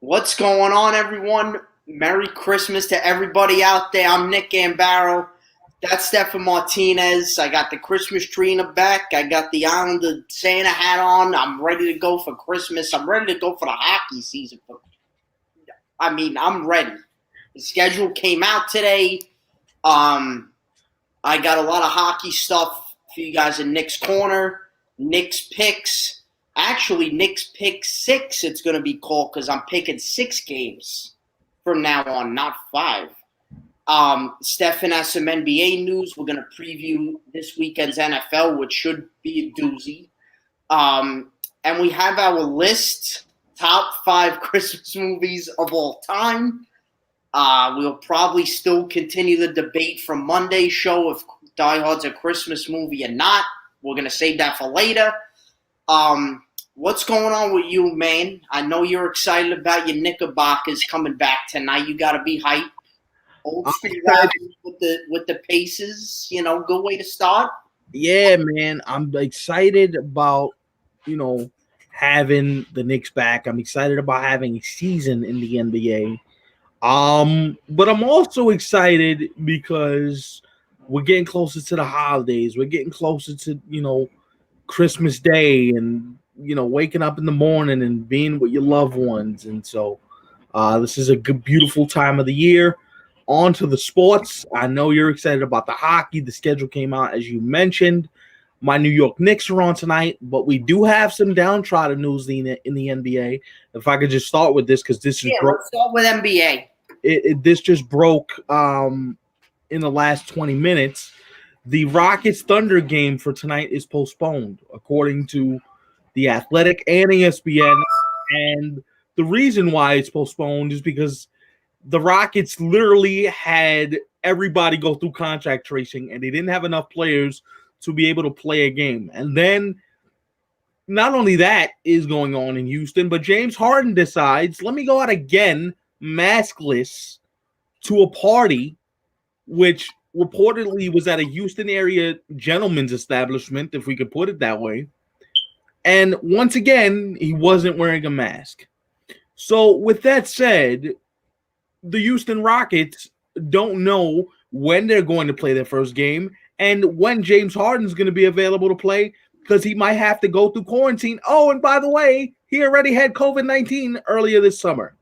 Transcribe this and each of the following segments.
What's going on, everyone? Merry Christmas to everybody out there. I'm Nick Gambaro. That's Stefan Martinez. I got the Christmas tree in the back. I got the Islander Santa hat on. I'm ready to go for Christmas. I'm ready to go for the hockey season. I'm ready. The schedule came out today. I got a lot of hockey stuff for you guys in Nick's Corner, Nick's Picks. Actually, Nick's Pick 6, it's going to be called because I'm picking 6 games from now on, not 5. Stefan has some NBA news. We're going to preview this weekend's NFL, which should be a doozy. And we have our list, top 5 Christmas movies of all time. We'll probably still continue the debate from Monday's show if Die Hard's a Christmas movie or not. We're going to save that for later. What's going on with you, man? I know you're excited about your Knickerbockers coming back tonight. You got to be hyped. Old school with the Pacers, good way to start. Yeah, man, I'm excited about having the Knicks back. I'm excited about having a season in the NBA. But I'm also excited because we're getting closer to the holidays. We're getting closer to Christmas Day and waking up in the morning and being with your loved ones. And so this is a good, beautiful time of the year. On to the sports. I know you're excited about the hockey. The schedule came out, as you mentioned. My New York Knicks are on tonight, but we do have some downtrodden news in the NBA. If I could just start with this, because this is let's start with NBA. This just broke in the last 20 minutes. The Rockets Thunder game for tonight is postponed, according to The Athletic and ESPN. And the reason why it's postponed is because the Rockets literally had everybody go through contract tracing, and they didn't have enough players to be able to play a game. And then not only that is going on in Houston, but James Harden decides, let me go out again, maskless, to a party, which reportedly was at a Houston area gentleman's establishment, if we could put it that way. And once again, he wasn't wearing a mask. So with that said, the Houston Rockets don't know when they're going to play their first game and when James Harden's going to be available to play, because he might have to go through quarantine. Oh, and by the way, he already had COVID-19 earlier this summer.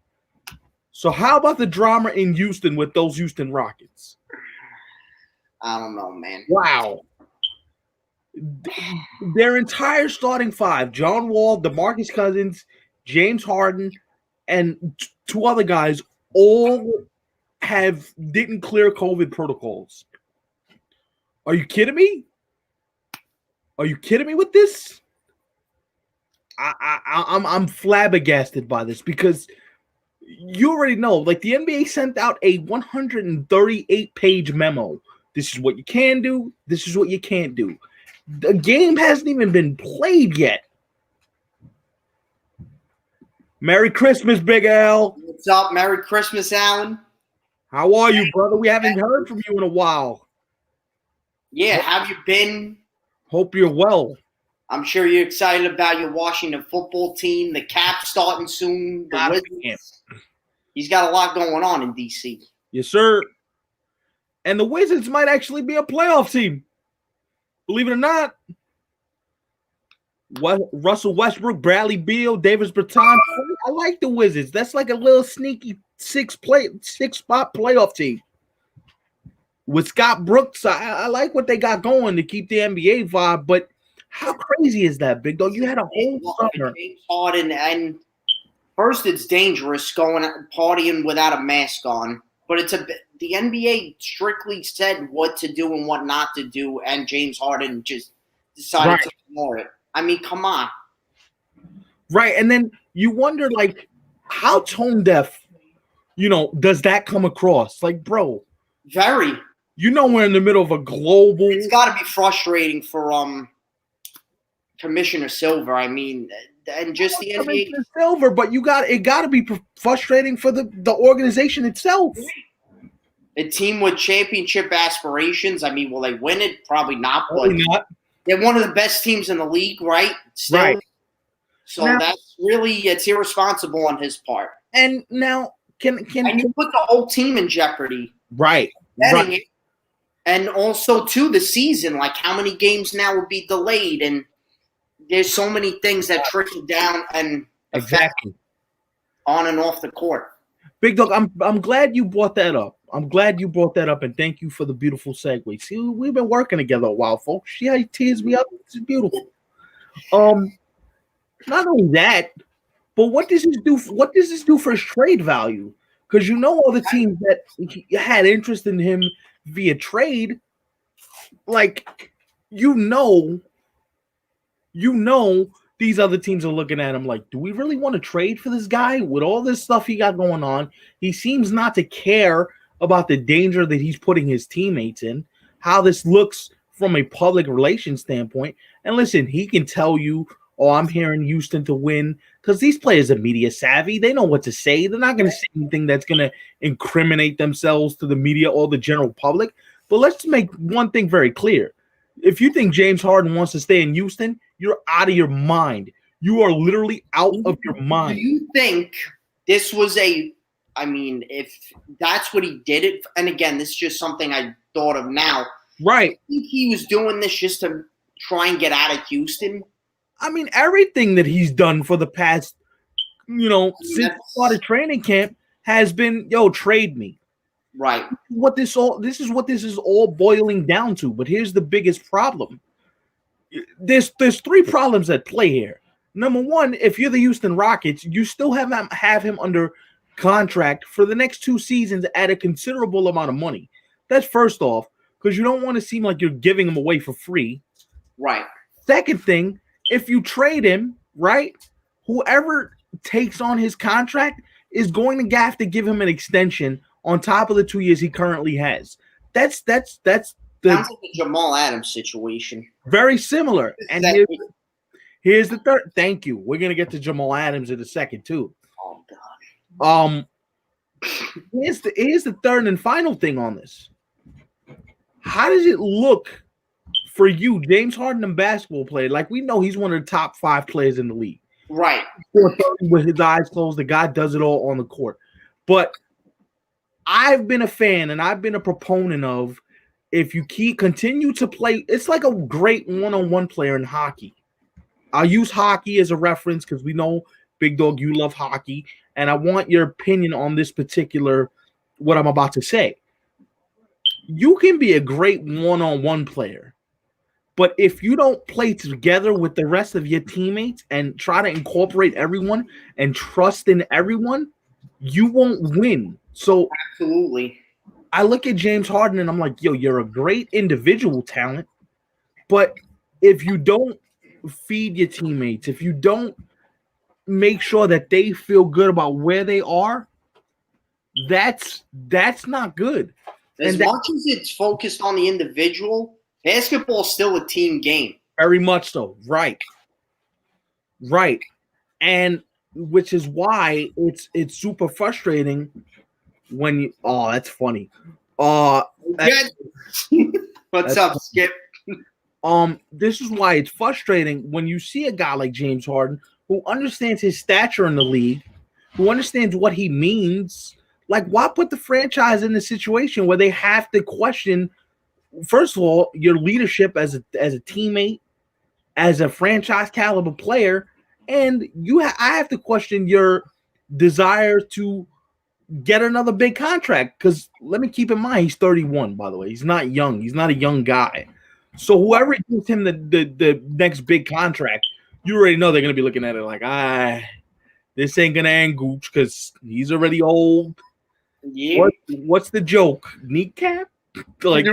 So how about the drama in Houston with those Houston Rockets? I don't know, man. Wow. Their entire starting 5, John Wall, DeMarcus Cousins, James Harden, and 2 other guys, all didn't clear COVID protocols. Are you kidding me? Are you kidding me with this? I'm flabbergasted by this, because you already know, like, the NBA sent out a 138-page memo. This is what you can do. This is what you can't do. The game hasn't even been played yet. Merry Christmas, Big Al. What's up? Merry Christmas, Alan. How are you, brother? We haven't heard from you in a while. Yeah, have you been? Hope you're well. I'm sure you're excited about your Washington football team. The Cap's starting soon. The Wizards. He's got a lot going on in D.C. Yes, sir. And the Wizards might actually be a playoff team. Believe it or not. Russell Westbrook, Bradley Beal, Davis Bertans. I like the Wizards. That's like a little sneaky 6-spot playoff team. With Scott Brooks, I like what they got going to keep the NBA vibe, but how crazy is that, Big Dog? You had a whole summer. James Harden, and first it's dangerous going partying without a mask on, but the NBA strictly said what to do and what not to do, and James Harden just decided to ignore it. I mean, come on. Right, and then you wonder, like, how tone deaf, does that come across? Like, bro. Very. We're in the middle of a global. It's got to be frustrating for Commissioner Silver. I mean, and just the NBA. Silver, but it got to be frustrating for the organization itself. A team with championship aspirations. I mean, will they win it? Probably not. Probably not. They're one of the best teams in the league, right? Still. Right. So Now- that's really it's irresponsible on his part. And now can And you put the whole team in jeopardy. right. Betting it. And also too the season, like how many games now will be delayed, and there's so many things that trickle down and affect Exactly. on and off the court. Big Dog, I'm glad you brought that up. I'm glad you brought that up, and thank you for the beautiful segue. See, we've been working together a while, folks. See how he tears me up? It's beautiful. Not only that, but what does this do? What does this do for his trade value? Because you know all the teams that had interest in him via trade, like you know these other teams are looking at him like, do we really want to trade for this guy with all this stuff he got going on? He seems not to care about the danger that he's putting his teammates in, how this looks from a public relations standpoint. And listen, he can tell you, oh, I'm here in Houston to win, because these players are media savvy. They know what to say. They're not going to say anything that's going to incriminate themselves to the media or the general public. But let's make one thing very clear. If you think James Harden wants to stay in Houston, you're out of your mind. You are literally out of your mind. Do you think this was if that's what he did it, and again, this is just something I thought of now. Right. I think he was doing this just to try and get out of Houston. I mean, everything that he's done for the past, since he started training camp has been, trade me. Right. This is what this is all boiling down to. But here's the biggest problem. There's three problems at play here. Number one, if you're the Houston Rockets, you still have him under contract for the next 2 seasons at a considerable amount of money. That's first off, because you don't want to seem like you're giving him away for free. Right. Second thing, if you trade him, right, whoever takes on his contract is going to have to give him an extension on top of the 2 years he currently has. That's Sounds like the Jamal Adams situation. Very similar. And here's the third. Thank you. We're gonna get to Jamal Adams in a second too. Oh God. Here's the third and final thing on this. How does it look for you, James Harden, a basketball player? Like, we know he's one of the top 5 players in the league. Right. With his eyes closed, the guy does it all on the court. But I've been a fan and I've been a proponent of, if you continue to play, it's like a great one-on-one player in hockey. I'll use hockey as a reference because we know, Big Dog, you love hockey. And I want your opinion on this particular, what I'm about to say. You can be a great one-on-one player, but if you don't play together with the rest of your teammates and try to incorporate everyone and trust in everyone, you won't win. So absolutely. I look at James Harden and I'm like, you're a great individual talent, but if you don't feed your teammates, if you don't make sure that they feel good about where they are, that's not good. As much as it's focused on the individual, basketball is still a team game. Very much so. Right. And which is why it's super frustrating when you that's funny. What's up, Skip? This is why it's frustrating when you see a guy like James Harden who understands his stature in the league, who understands what he means. Like, why put the franchise in a situation where they have to question, first of all, your leadership as a teammate, as a franchise caliber player, and I have to question your desire to get another big contract. Because let me keep in mind, he's 31, by the way. He's not young. He's not a young guy. So whoever gives him the next big contract, you already know they're going to be looking at it like, this ain't going to end Gooch because he's already old. Yeah. What's the joke? Kneecap? Like,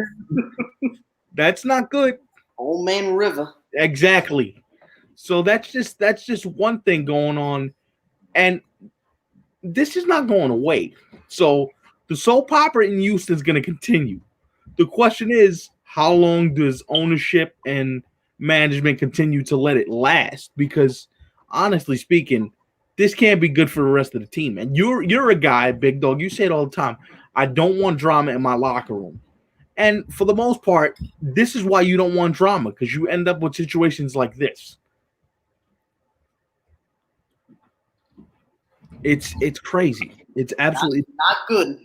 that's not good. Old man River. Exactly. So that's just one thing going on, and this is not going away. So the soap opera in Houston is going to continue. The question is, how long does ownership and management continue to let it last? Because honestly speaking, this can't be good for the rest of the team. And you're a guy, Big Dog, you say it all the time, I don't want drama in my locker room. And for the most part, this is why you don't want drama, because you end up with situations like this. It's crazy. It's absolutely Not good.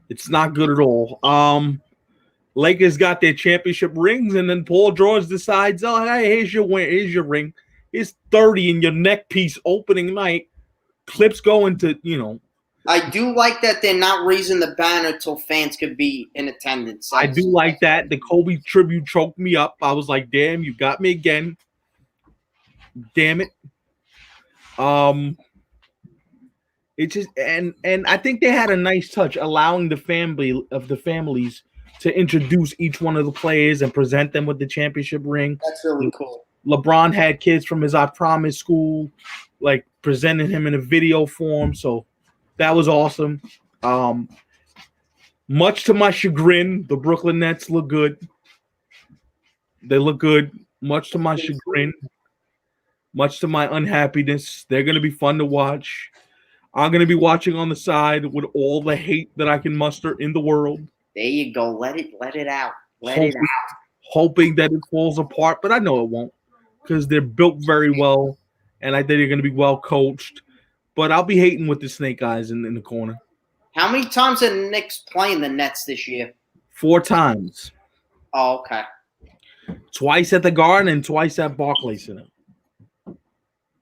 it's not good at all. Lakers got their championship rings, and then Paul George decides, oh, hey, here's your win, here's your ring. Here's 30 in your neck piece opening night. Clips going to, I do like that they're not raising the banner till fans could be in attendance. I do like that. The Kobe tribute choked me up. I was like, damn, you got me again. Damn it. It just and I think they had a nice touch allowing the families to introduce each one of the players and present them with the championship ring. That's really cool. LeBron had kids from his I Promise school, like presenting him in a video form. So that was awesome. Much to my chagrin, the Brooklyn Nets look good. They look good. Much to my chagrin, much to my unhappiness. They're going to be fun to watch. I'm going to be watching on the side with all the hate that I can muster in the world. There you go. Let it out. Hoping that it falls apart, but I know it won't because they're built very well, and I think they're going to be well coached. But I'll be hating with the Snake Eyes in the corner. How many times are the Knicks playing the Nets this year? 4 times. Oh, okay. Twice at the Garden and twice at Barclays Center.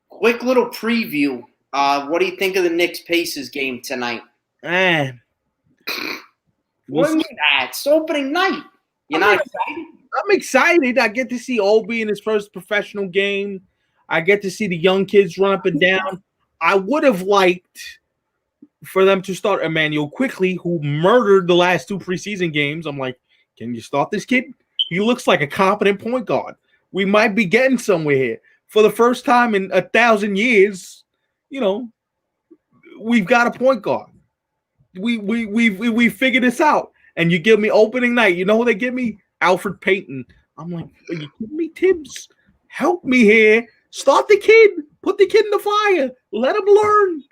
Quick little preview. What do you think of the Knicks Pacers game tonight? What do you mean that? It's opening night. You're not excited? I'm excited. I get to see Obi in his first professional game. I get to see the young kids run up and down. I would have liked for them to start Emmanuel Quickly, who murdered the last 2 preseason games. I'm like, can you start this kid? He looks like a competent point guard. We might be getting somewhere here. For the first time in 1,000 years, we've got a point guard. We figured this out. And you give me opening night. You know who they give me? Alfred Payton. I'm like, are you kidding me, Tibbs? Help me here. Start the kid. Put the kid in the fire. Let him learn.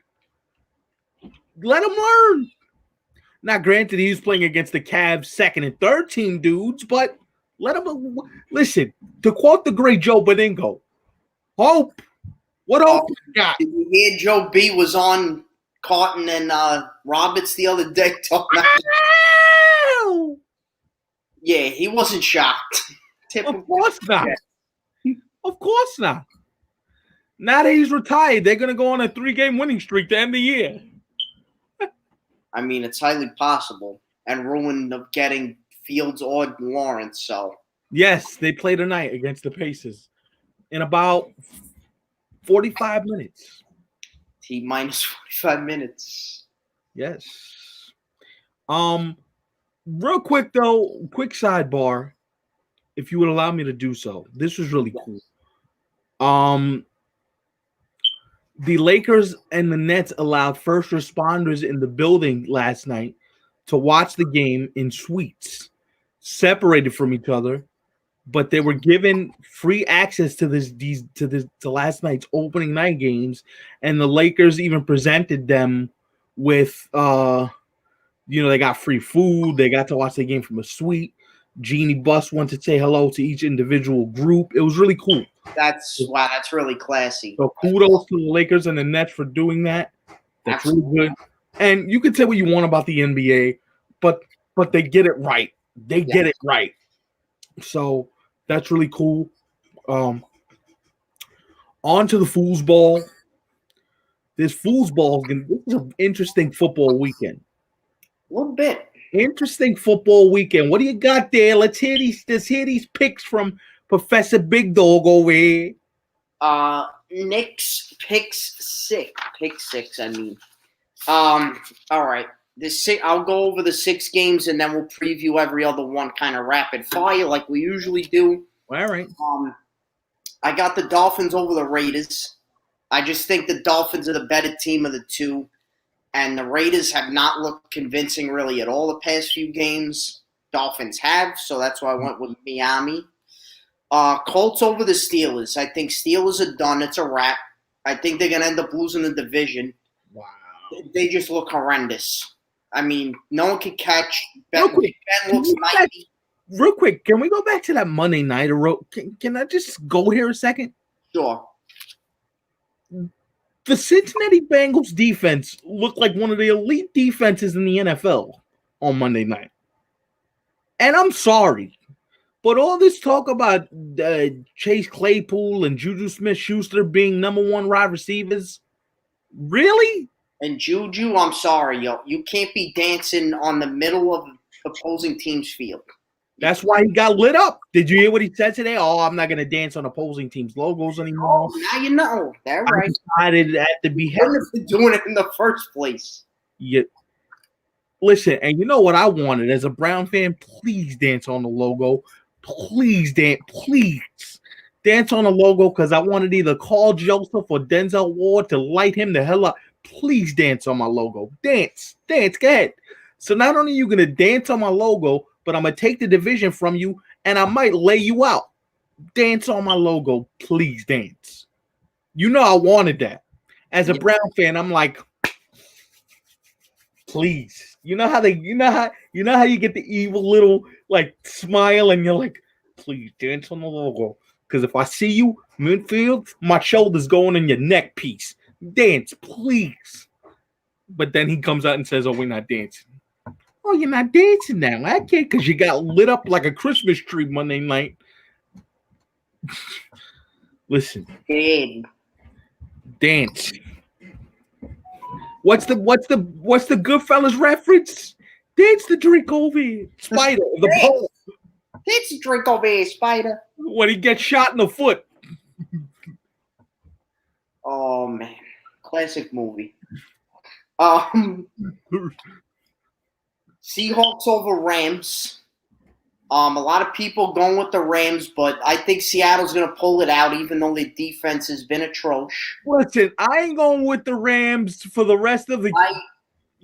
Now, granted, he was playing against the Cavs' second and third team dudes, but let him listen. To quote the great Joe Beningo, hope. What hope you got? Did you hear Joe B was on Carton and Roberts the other day talking about Yeah, he wasn't shocked. Of course not. Of course not. Now that he's retired, they're going to go on a 3-game winning streak to end the year. I mean, it's highly possible. And ruin of getting Fields or Lawrence, so. Yes, they play tonight against the Pacers in about 45 minutes. T minus 45 minutes. Yes. Real quick, though, quick sidebar, if you would allow me to do so. This was really cool. The Lakers and the Nets allowed first responders in the building last night to watch the game in suites, separated from each other, but they were given free access to last night's opening night games, and the Lakers even presented them with they got free food, they got to watch the game from a suite. Jeannie Buss went to say hello to each individual group. It was really cool. That's really classy. So kudos to the Lakers and the Nets for doing that. That's really good. And you can say what you want about the NBA, but they get it right. They get it right. So that's really cool. On to the Foosball. This Foosball is an interesting football weekend. A little bit. Interesting football weekend. What do you got there? Let's hear these picks from Professor Big Dog over here. Knicks pick six. I mean, all right. I'll go over the 6 games and then we'll preview every other one, kind of rapid fire like we usually do. All right. I got the Dolphins over the Raiders. I just think the Dolphins are the better team of the two. And the Raiders have not looked convincing really at all the past few games. Dolphins have, so that's why I went with Miami. Colts over the Steelers. I think Steelers are done. It's a wrap. I think they're going to end up losing the division. Wow. They just look horrendous. I mean, no one can catch. Ben looks 90. Real quick, can we go back to that Monday night? Can I just go here a second? Sure. The Cincinnati Bengals defense looked like one of the elite defenses in the NFL on Monday night. And I'm sorry, but all this talk about Chase Claypool and Juju Smith-Schuster being number one wide receivers, really? And Juju, I'm sorry, yo. You can't be dancing on the middle of opposing team's field. That's why he got lit up. Did you hear what he said today? Oh, I'm not going to dance on opposing teams' logos anymore. Oh, now you know. They're right. I decided at the behest. Wouldn't have been doing it in the first place. Yeah. Listen, and you know what I wanted as a Brown fan? Please dance on the logo. Please dance on the logo, because I wanted either Carl Joseph or Denzel Ward to light him the hell up. Please dance on my logo. Dance, go ahead. So not only are you going to dance on my logo, but I'm going to take the division from you, and I might lay you out. Dance on my logo. Please dance. You know I wanted that. As a Brown fan, I'm like, please. You know how you get the evil little like smile, and you're like, please dance on the logo. Because if I see you midfield, my shoulder's going in your neck piece. Dance, please. But then he comes out and says, oh, we're not dancing. Oh, you're not dancing now. I can't, because you got lit up like a Christmas tree Monday night. Listen. Dance. What's the Goodfellas reference? Dance the drink over here. Spider. The pole. Dance the drink over here, Spider. When he gets shot in the foot. Oh, man. Classic movie. Seahawks over Rams. A lot of people going with the Rams, but I think Seattle's going to pull it out, even though the defense has been atrocious. Listen, I ain't going with the Rams for the rest of the.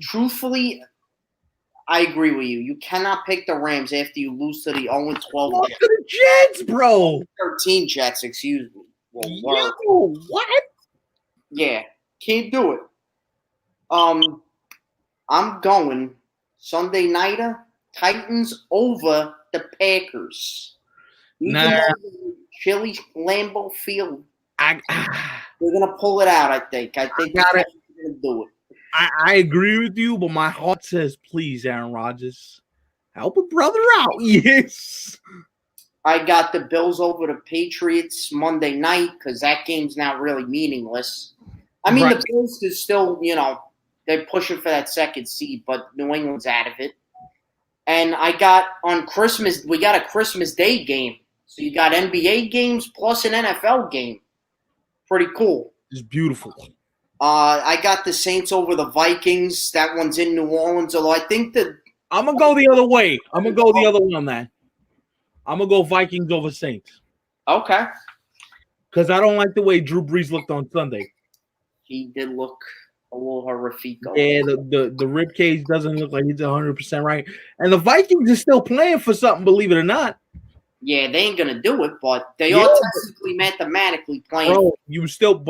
Truthfully, I agree with you. You cannot pick the Rams after you lose to the 0-12. Look to the Jets, bro. 13 Jets, excuse me. Yo, what? Yeah, can't do it. I'm going Sunday nighter, Titans over the Packers. Chili Lambeau Field. They're gonna pull it out. I think they're gonna do it. I agree with you, but my heart says, please, Aaron Rodgers, help a brother out. Yes. I got the Bills over the Patriots Monday night because that game's now really meaningless. I mean, The Bills is still, they're pushing for that second seed, but New England's out of it. And I got we got a Christmas Day game. So you got NBA games plus an NFL game. Pretty cool. It's beautiful. I got the Saints over the Vikings. That one's in New Orleans. Although I think I'm going to go the other way. I'm going to go the other way on that. I'm going to go Vikings over Saints. Okay. Because I don't like the way Drew Brees looked on Sunday. He did look a little horrific. Yeah, the rib cage doesn't look like he's 100% right. And the Vikings are still playing for something, believe it or not. Yeah, they ain't gonna do it, but they are technically mathematically playing. Bro, you still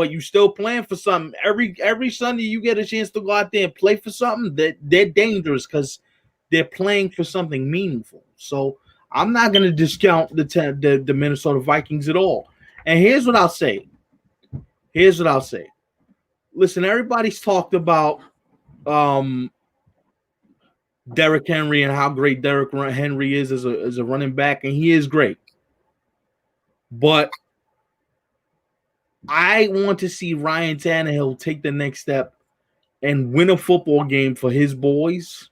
playing for something. Every Sunday you get a chance to go out there and play for something. They're dangerous because they're playing for something meaningful. So I'm not gonna discount the Minnesota Vikings at all. And here's what I'll say. Listen, everybody's talked about Derrick Henry and how great Derrick Henry is as a running back, and he is great. But I want to see Ryan Tannehill take the next step and win a football game for his boys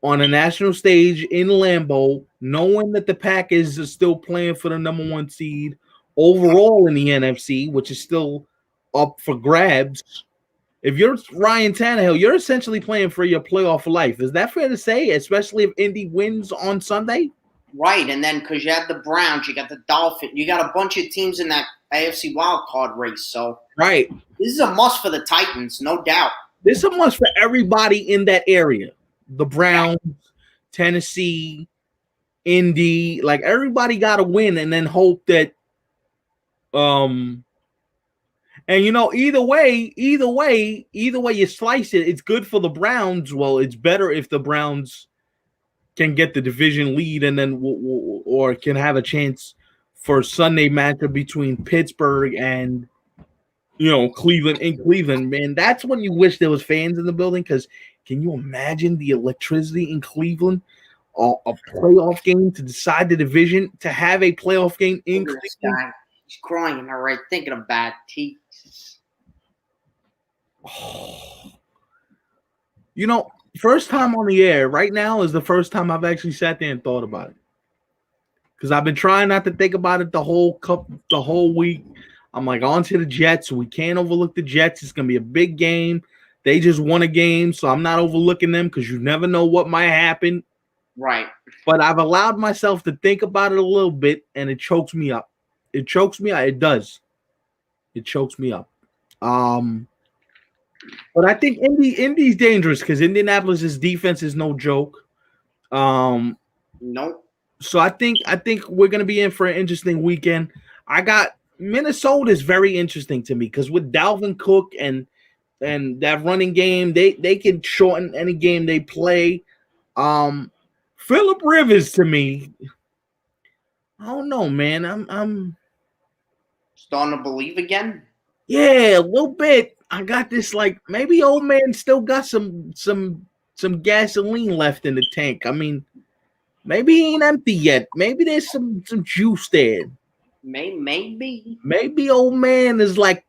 on a national stage in Lambeau, knowing that the Packers are still playing for the number one seed overall in the NFC, which is still up for grabs. If you're Ryan Tannehill, you're essentially playing for your playoff life. Is that fair to say, especially if Indy wins on Sunday? Right, and then because you have the Browns, you got the Dolphins, you got a bunch of teams in that AFC wildcard race. So right, this is a must for the Titans, no doubt. This is a must for everybody in that area. The Browns, Tennessee, Indy, like everybody got to win and then hope that and either way you slice it, it's good for the Browns. Well, it's better if the Browns can get the division lead and then or can have a chance for Sunday matchup between Pittsburgh and Cleveland, man. That's when you wish there was fans in the building, because can you imagine the electricity in Cleveland? A playoff game to decide the division, to have a playoff game in Look at this Cleveland. guy. He's crying, all right, thinking about it. First time on the air right now is the first time I've actually sat there and thought about it. Because I've been trying not to think about it the whole week. I'm like, on to the Jets. We can't overlook the Jets. It's going to be a big game. They just won a game, so I'm not overlooking them because you never know what might happen. Right. But I've allowed myself to think about it a little bit, and it chokes me up. It chokes me up. It does. It chokes me up. But I think Indy's dangerous because Indianapolis's defense is no joke. Nope. So I think we're gonna be in for an interesting weekend. I got Minnesota is very interesting to me because with Dalvin Cook and that running game, they can shorten any game they play. Phillip Rivers to me, I don't know, man. I'm starting to believe again. Yeah, a little bit. I got this, like, maybe old man still got some gasoline left in the tank. I mean, maybe he ain't empty yet. Maybe there's some juice there. Maybe. Maybe old man is like,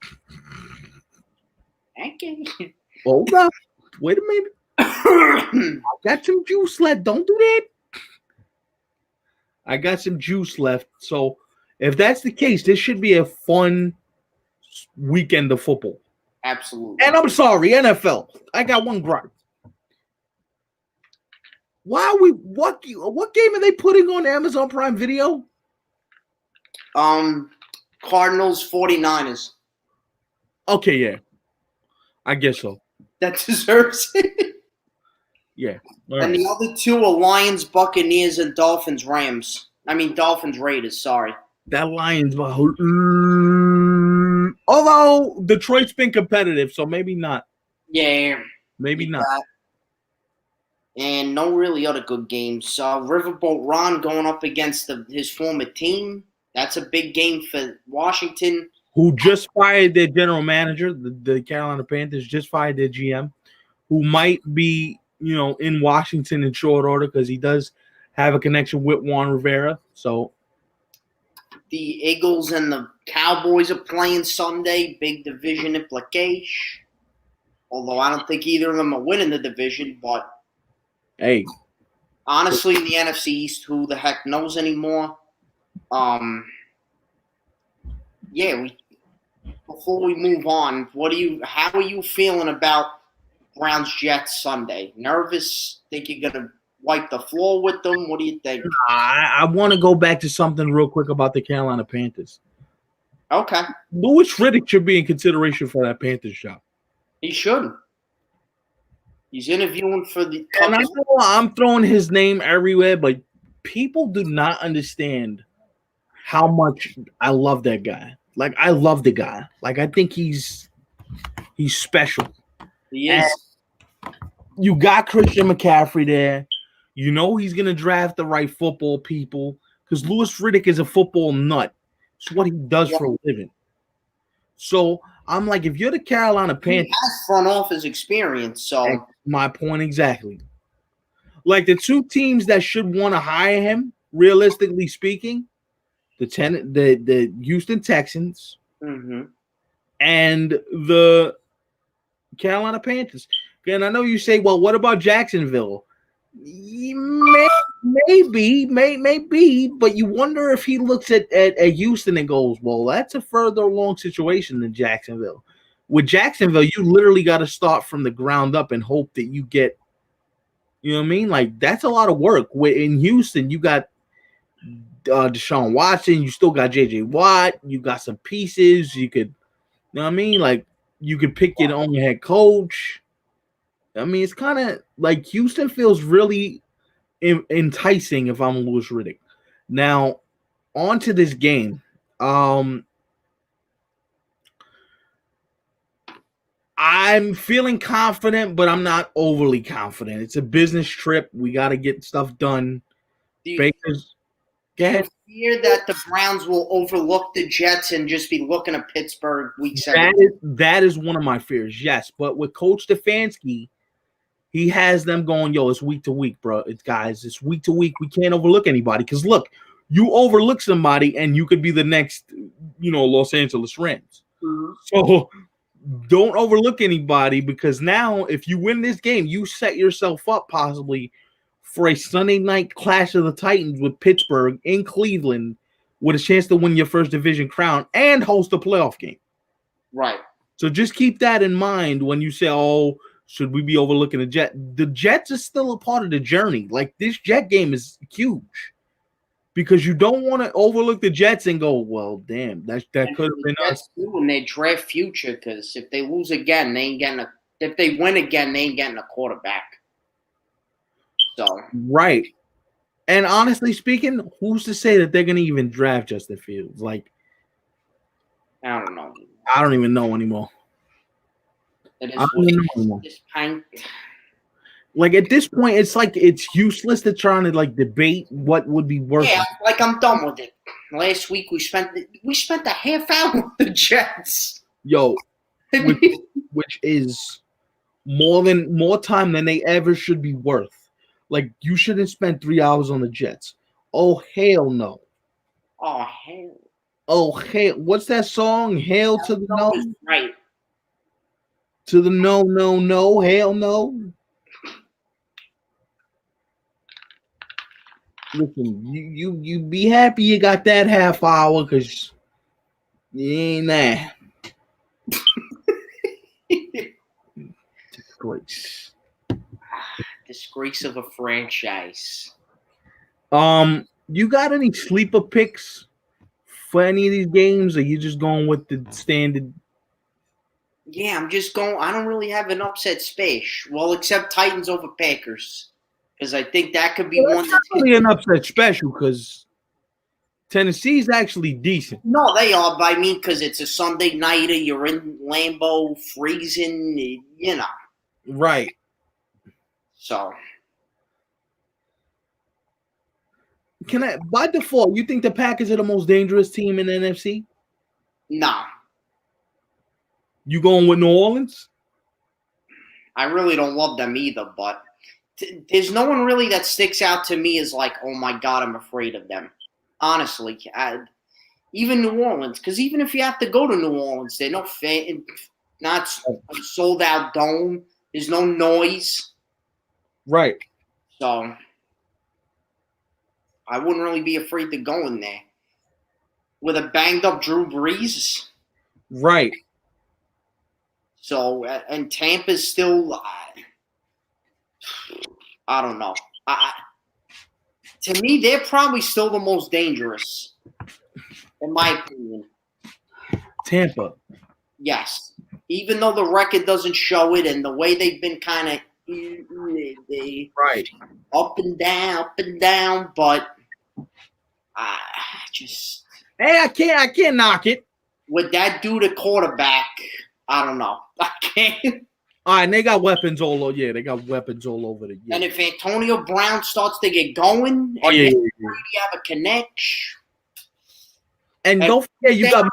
okay. Hold up. Wait a minute. I got some juice left. Don't do that. I got some juice left. So if that's the case, this should be a fun weekend of football. Absolutely. And I'm sorry, NFL. I got one gripe. What game are they putting on Amazon Prime Video? Cardinals 49ers. Okay, yeah. I guess so. That deserves it. Yeah. And the other two are Lions, Buccaneers, and Dolphins, Rams. I mean, Dolphins, Raiders, sorry. That Lions, although Detroit's been competitive, so maybe not. Yeah. Maybe not. And no really other good games. Riverboat Ron going up against his former team. That's a big game for Washington. Who just fired their general manager, the Carolina Panthers just fired their GM, who might be, in Washington in short order because he does have a connection with Juan Rivera. So the Eagles and the Cowboys are playing Sunday. Big division implication. Although I don't think either of them are winning the division, but hey, honestly, in the NFC East, who the heck knows anymore? Before we move on, how are you feeling about Browns Jets Sunday? Nervous? Think you're gonna wipe the floor with them? What do you think? I want to go back to something real quick about the Carolina Panthers. Okay. Louis Riddick should be in consideration for that Panthers job. He should. He's interviewing for the. And I know I'm throwing his name everywhere, but people do not understand how much I love that guy. Like, I love the guy. Like, I think he's special. He is. And you got Christian McCaffrey there. You know he's going to draft the right football people because Louis Riddick is a football nut. It's what he does for a living. So I'm like, if you're the Carolina Panthers, he has front office experience. So my point exactly. Like, the two teams that should want to hire him, realistically speaking, the Houston Texans and the Carolina Panthers. And I know you say, well, what about Jacksonville? Maybe, but you wonder if he looks at Houston and goes, well, that's a further along situation than Jacksonville. With Jacksonville, you literally got to start from the ground up and hope that you get, you know what I mean? Like, that's a lot of work. In Houston, you got Deshaun Watson, you still got JJ Watt, you got some pieces, you could, you know what I mean? Like, you could pick your own head coach. I mean, it's kind of like Houston feels really enticing if I'm Louis Riddick. Now, on to this game. I'm feeling confident, but I'm not overly confident. It's a business trip. We got to get stuff done. Baker's. Yeah, Fear that the Browns will overlook the Jets and just be looking at Pittsburgh week 7. that is one of my fears. Yes, but with Coach Stefanski, he has them going, yo, it's week to week, bro. It's week to week. We can't overlook anybody. Because look, you overlook somebody and you could be the next, Los Angeles Rams. Mm-hmm. So don't overlook anybody, because now if you win this game, you set yourself up possibly for a Sunday night clash of the Titans with Pittsburgh in Cleveland with a chance to win your first division crown and host a playoff game. Right. So just keep that in mind when you say, oh, should we be overlooking the Jets? The Jets is still a part of the journey. Like, this Jet game is huge because you don't want to overlook the Jets and go, well, damn, that could have been us. In their draft future, because if they lose again, they ain't getting if they win again, they ain't getting a quarterback. So right. And honestly speaking, who's to say that they're going to even draft Justin Fields? Like, I don't know. I don't even know anymore. Like, at this point, it's like it's useless to try to like debate what would be worth. Yeah, like I'm done with it. Last week we spent a half hour with the Jets. Yo, which is more time than they ever should be worth. Like, you shouldn't spend 3 hours on the Jets. Oh, hell no. Oh, hell. Oh, hell. What's that song? Hail to the no. Right. To the no, hell no. Listen, you be happy you got that half hour, because you ain't that. Disgrace. Disgrace of a franchise. You got any sleeper picks for any of these games, or you just going with the standard? Yeah, I'm just going. I don't really have an upset space. Well, except Titans over Packers, because I think that could be one. That's not really an upset special, because Tennessee's actually decent. No, they are. But I mean, because it's a Sunday nighter, you're in Lambeau, freezing, Right. So, by default, you think the Packers are the most dangerous team in the NFC? Nah. You going with New Orleans? I really don't love them either, but there's no one really that sticks out to me as like, oh my God, I'm afraid of them. Honestly, even New Orleans, because even if you have to go to New Orleans, they're not a sold out dome. There's no noise. Right. So I wouldn't really be afraid to go in there with a banged up Drew Brees. Right. So, and Tampa's still, I don't know. To me, they're probably still the most dangerous, in my opinion. Tampa. Yes. Even though the record doesn't show it, and the way they've been kind of right, up and down, but just. Hey, I can't knock it. With that dude at quarterback, I don't know. I can't. All right, and they got weapons all over. Yeah, they got weapons all over the. Yeah. And if Antonio Brown starts to get going, you have a connection. And don't forget, you got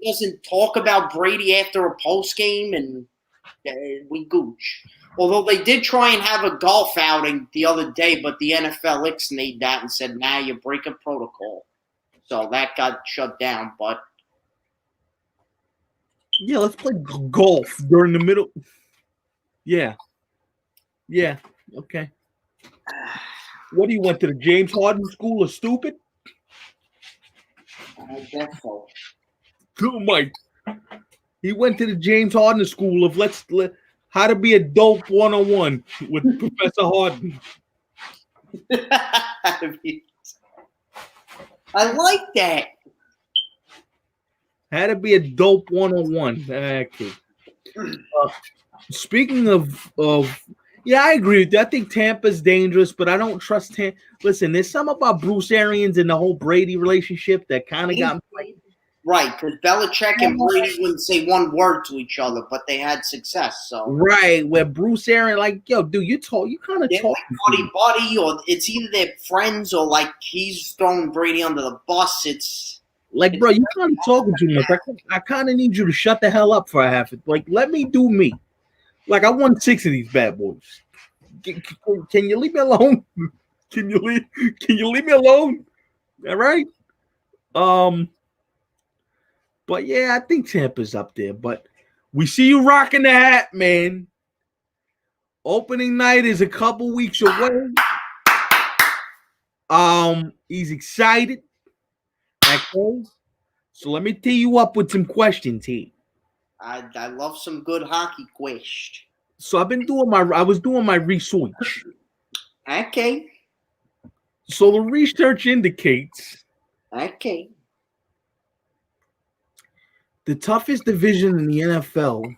doesn't talk about Brady after a post game, and we gooch. Although they did try and have a golf outing the other day, but the NFL ixnayed that and said, "Nah, you're breaking protocol." So that got shut down. But yeah, let's play golf during the middle. Yeah. Okay. What, you went to the James Harden School of Stupid? I guess so. Oh my! He went to the James Harden School of how to be a dope 101 with Professor Harden. I like that. How to be a dope 101. Okay. Speaking of, yeah, I agree with you. I think Tampa's dangerous, but I don't trust Tampa. Listen, there's something about Bruce Arians and the whole Brady relationship that kind of got me. Right, because Belichick and Brady wouldn't say one word to each other, but they had success. So Right, where Bruce Aaron, like, yo, dude, you kind of they're talk like buddy, or it's either they're friends or like he's throwing Brady under the bus. It's like, bro, you kind of talking too much. I kind of need you to shut the hell up for a half. Like, let me do me. Like, I won 6 of these bad boys. Can you leave me alone? Can you leave me alone? All right. But yeah, I think Tampa's up there. But we see you rocking the hat, man. Opening night is a couple weeks away. He's excited. Okay. So let me tee you up with some questions here. I love some good hockey question. So I was doing my research. Okay. So the research indicates the toughest division in the NFL.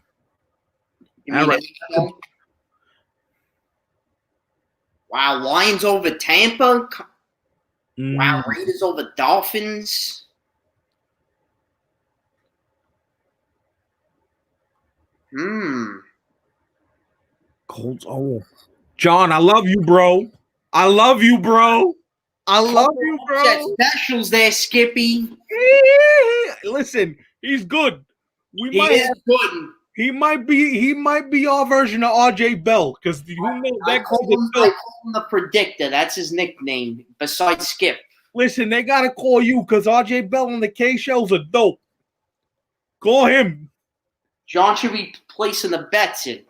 You mean NFL? Wow, Lions over Tampa. Wow, Raiders over Dolphins. Colts. Oh, John, I love you, bro. I love you, bro. Set specials there, Skippy. Listen, he's good. He is good. He might be our version of RJ Bell because I call him the Predictor. That's his nickname. Besides Skip. Listen, they gotta call you because RJ Bell and the K shows are dope. Call him. John should be placing the bets in.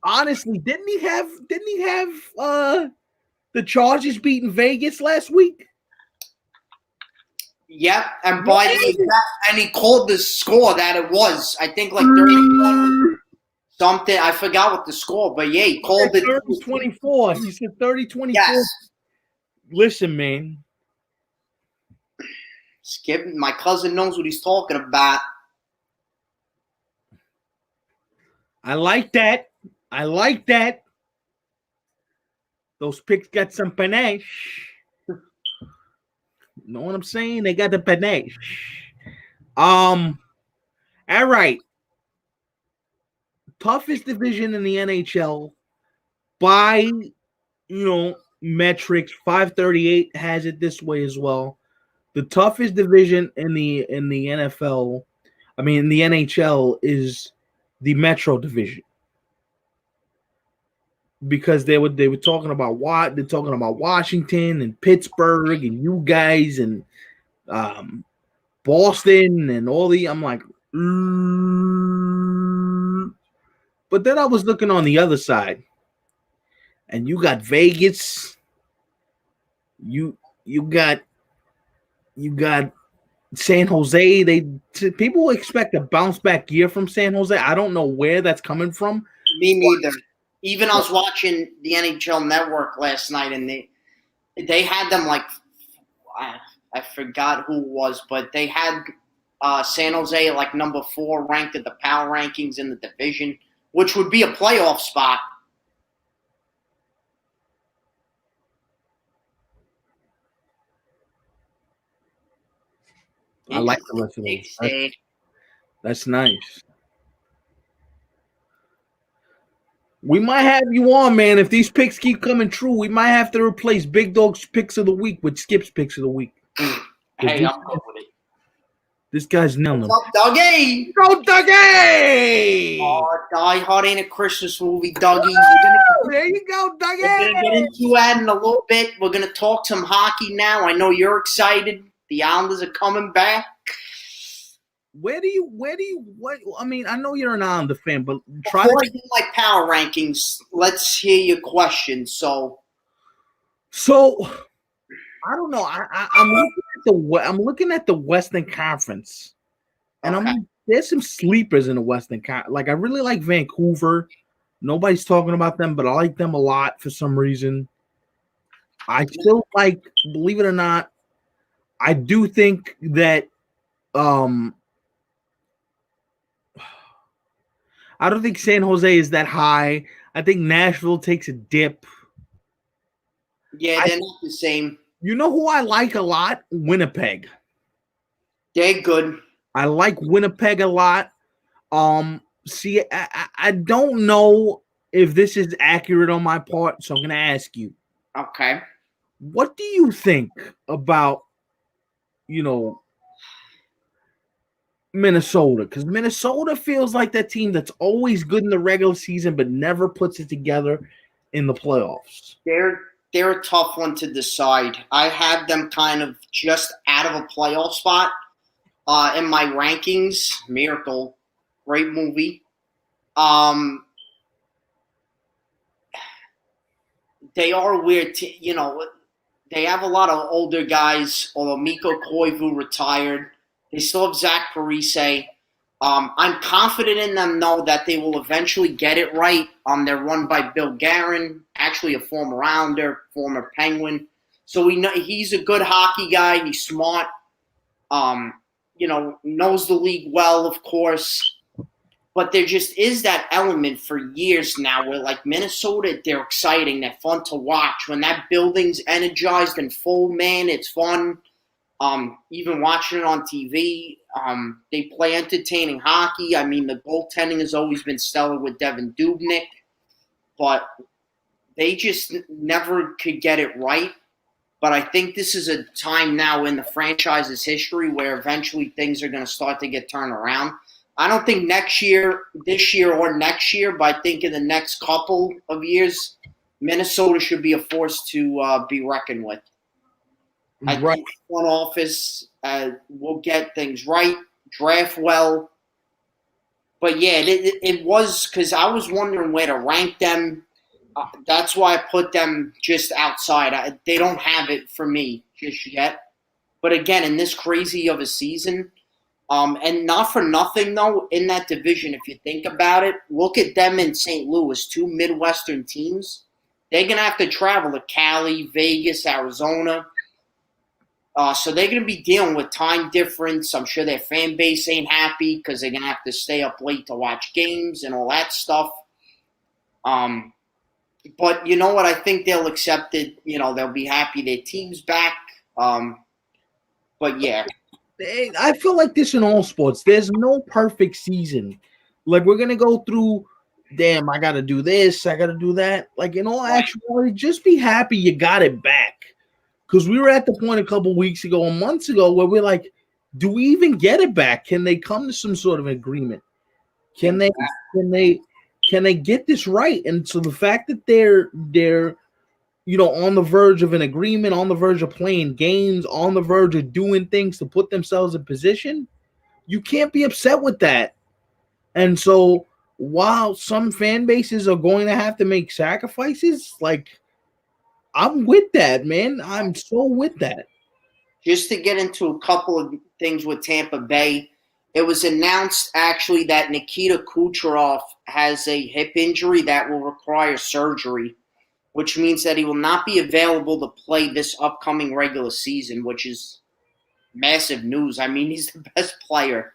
Honestly, didn't he have the Chargers beating Vegas last week? Yep, and and he called the score that it was. I think like 31 something. I forgot what the score, but yeah, he called it 30-24. He said 30-24. Yes. Listen, man. Skip, my cousin knows what he's talking about. I like that. Those picks got some panache. Know what I'm saying? They got the panache. All right. Toughest division in the NHL by metrics. 538 has it this way as well. The toughest division in the NFL, in the NHL, is the Metro division. Because they were talking about they're talking about Washington and Pittsburgh and you guys and Boston and all the. I'm like, But then I was looking on the other side, and you got Vegas. You got San Jose. People expect a bounce back year from San Jose. I don't know where that's coming from. Me neither. Even I was watching the NHL Network last night, and they had them like I forgot who it was, but they had San Jose like number 4 ranked at the power rankings in the division, which would be a playoff spot. I like the rest of those. That's nice. We might have you on, man. If these picks keep coming true, we might have to replace Big Dog's picks of the week with Skip's picks of the week. Hey, I'm good with it. This guy's nailing them. What's up, Dougie? Go, Dougie! Oh, Die Hard ain't a Christmas movie, Dougie. There you go, Dougie! We're going to get into that in a little bit. We're going to talk some hockey now. I know you're excited. The Islanders are coming back. What? I know you're an Islander fan, but Before I do my power rankings, let's hear your question. So I don't know. I'm looking at the Western Conference, and there's some sleepers in the Western Conference. Like I really like Vancouver. Nobody's talking about them, but I like them a lot for some reason. I still like, believe it or not, I do think that I don't think San Jose is that high. I think Nashville takes a dip. Yeah, they're not the same. You know who I like a lot? Winnipeg. They're good. I like Winnipeg a lot. See, I don't know if this is accurate on my part, so I'm going to ask you. Okay. What do you think about, Minnesota? Because Minnesota feels like that team that's always good in the regular season but never puts it together in the playoffs. They're a tough one to decide. I have them kind of just out of a playoff spot in my rankings. Miracle, great movie. They are weird. They have a lot of older guys, although Mikko Koivu retired. They still have Zach Parise. I'm confident in them, though, that they will eventually get it right. They're run by Bill Guerin, actually a former Rounder, former Penguin. So we know he's a good hockey guy. He's smart. Knows the league well, of course. But there just is that element for years now where, like, Minnesota, they're exciting. They're fun to watch. When that building's energized and full, man, it's fun. Even watching it on TV, they play entertaining hockey. I mean, the goaltending has always been stellar with Devin Dubnyk, but they just never could get it right. But I think this is a time now in the franchise's history where eventually things are going to start to get turned around. I don't think this year or next year, but I think in the next couple of years, Minnesota should be a force to be reckoned with. I think the front office will get things right, draft well. But, yeah, it was because I was wondering where to rank them. That's why I put them just outside. They don't have it for me just yet. But, again, in this crazy of a season, and not for nothing, though, in that division, if you think about it, look at them in St. Louis, two Midwestern teams. They're going to have to travel to Cali, Vegas, Arizona. So they're going to be dealing with time difference. I'm sure their fan base ain't happy because they're going to have to stay up late to watch games and all that stuff. But you know what? I think they'll accept it. They'll be happy their team's back. But, yeah. I feel like this in all sports. There's no perfect season. Like, we're going to go through, damn, I got to do this, I got to do that. Like, in all actuality, just be happy you got it back. Because we were at the point a couple weeks ago or months ago where we're like, do we even get it back? Can they come to some sort of agreement? Can they get this right? And so the fact that they're on the verge of an agreement, on the verge of playing games, on the verge of doing things to put themselves in position, you can't be upset with that. And so while some fan bases are going to have to make sacrifices, like, I'm with that, man. I'm so with that. Just to get into a couple of things with Tampa Bay, it was announced actually that Nikita Kucherov has a hip injury that will require surgery, which means that he will not be available to play this upcoming regular season, which is massive news. I mean, he's the best player.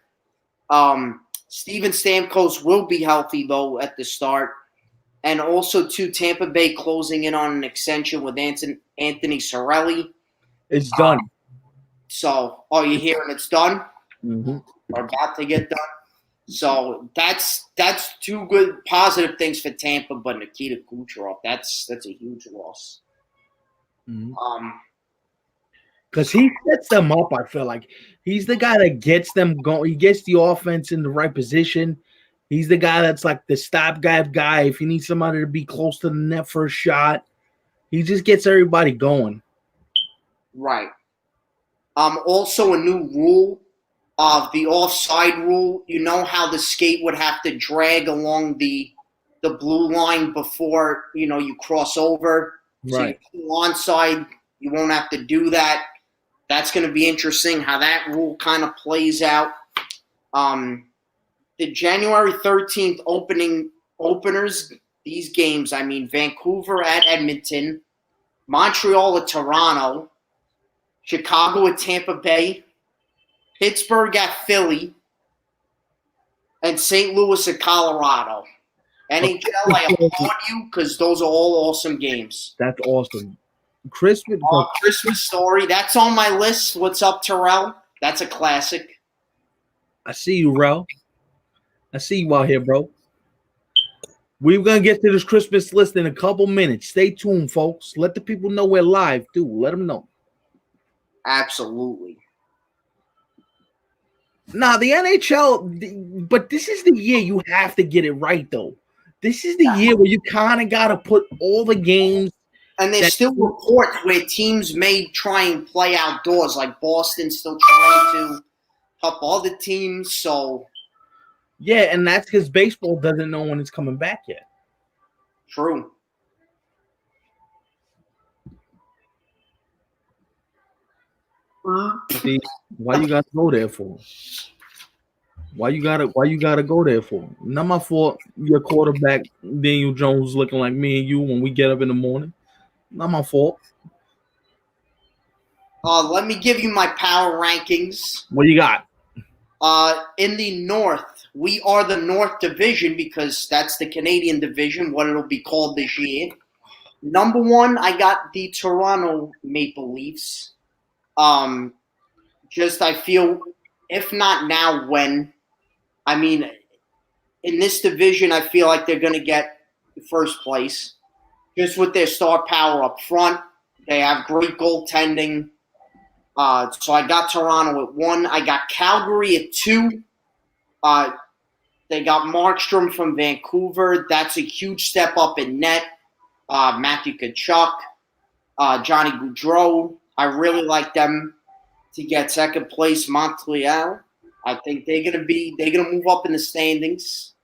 Steven Stamkos will be healthy, though, at the start. And also, too, Tampa Bay closing in on an extension with Anthony Cirelli. It's done. So, you're hearing it's done? Mm-hmm. Or about to get done? So, that's two good positive things for Tampa, but Nikita Kucherov, that's a huge loss. Mm-hmm. Because he sets them up, I feel like. He's the guy that gets them going. He gets the offense in the right position. He's the guy that's like the stopgap guy. If you need somebody to be close to the net for a shot, he just gets everybody going. Right. Also, a new rule of the offside rule. You know how the skate would have to drag along the blue line before you cross over. Right. So you're onside, you won't have to do that. That's going to be interesting how that rule kind of plays out. The January 13th openers, these games, I mean, Vancouver at Edmonton, Montreal at Toronto, Chicago at Tampa Bay, Pittsburgh at Philly, and St. Louis at Colorado. NHL, I applaud you because those are all awesome games. That's awesome. Christmas Story, that's on my list. What's up, Terrell? That's a classic. I see you, Rel. I see you out here, bro. We're going to get to this Christmas list in a couple minutes. Stay tuned, folks. Let the people know we're live, too. Let them know. Absolutely. Nah, the NHL, but this is the year you have to get it right, though. This is the year where you kind of got to put all the games. And there's still reports where teams may try and play outdoors, like Boston's still trying to help other teams. So, yeah, and that's because baseball doesn't know when it's coming back yet. True. See, why you got to go there for? Why you gotta go there for? Not my fault. Your quarterback Daniel Jones looking like me and you when we get up in the morning. Not my fault. Let me give you my power rankings. What you got? In the North, we are the North Division because that's the Canadian division, what it'll be called this year. Number 1, I got the Toronto Maple Leafs. Just I feel, if not now, when? I mean, in this division, I feel like they're going to get first place. Just with their star power up front. They have great goaltending. So I got Toronto at 1. I got Calgary at 2. They got Markstrom from Vancouver. That's a huge step up in net. Matthew Tkachuk, Johnny Gaudreau. I really like them to get second place. Montreal. I think they're gonna move up in the standings.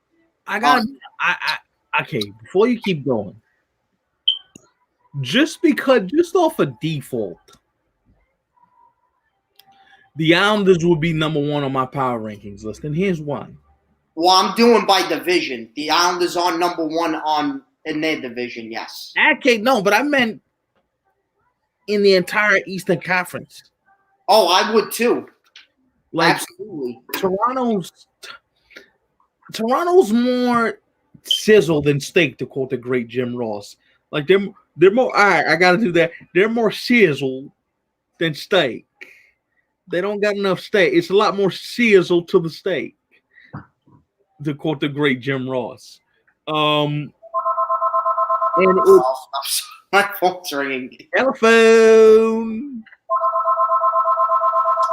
Okay, before you keep going, just off of default, the Islanders will be number 1 on my power rankings list, and here's why. Well, I'm doing by division. The Islanders are number 1 in their division, yes. Okay, no, but I meant in the entire Eastern Conference. Oh, I would too. Like, absolutely. Toronto's more sizzle than steak, to quote the great Jim Ross. Like they're more. All right, I got to do that. They're more sizzle than steak. They don't got enough steak. It's a lot more sizzle to the steak, to quote the great Jim Ross. And my phone's ringing. Telephone.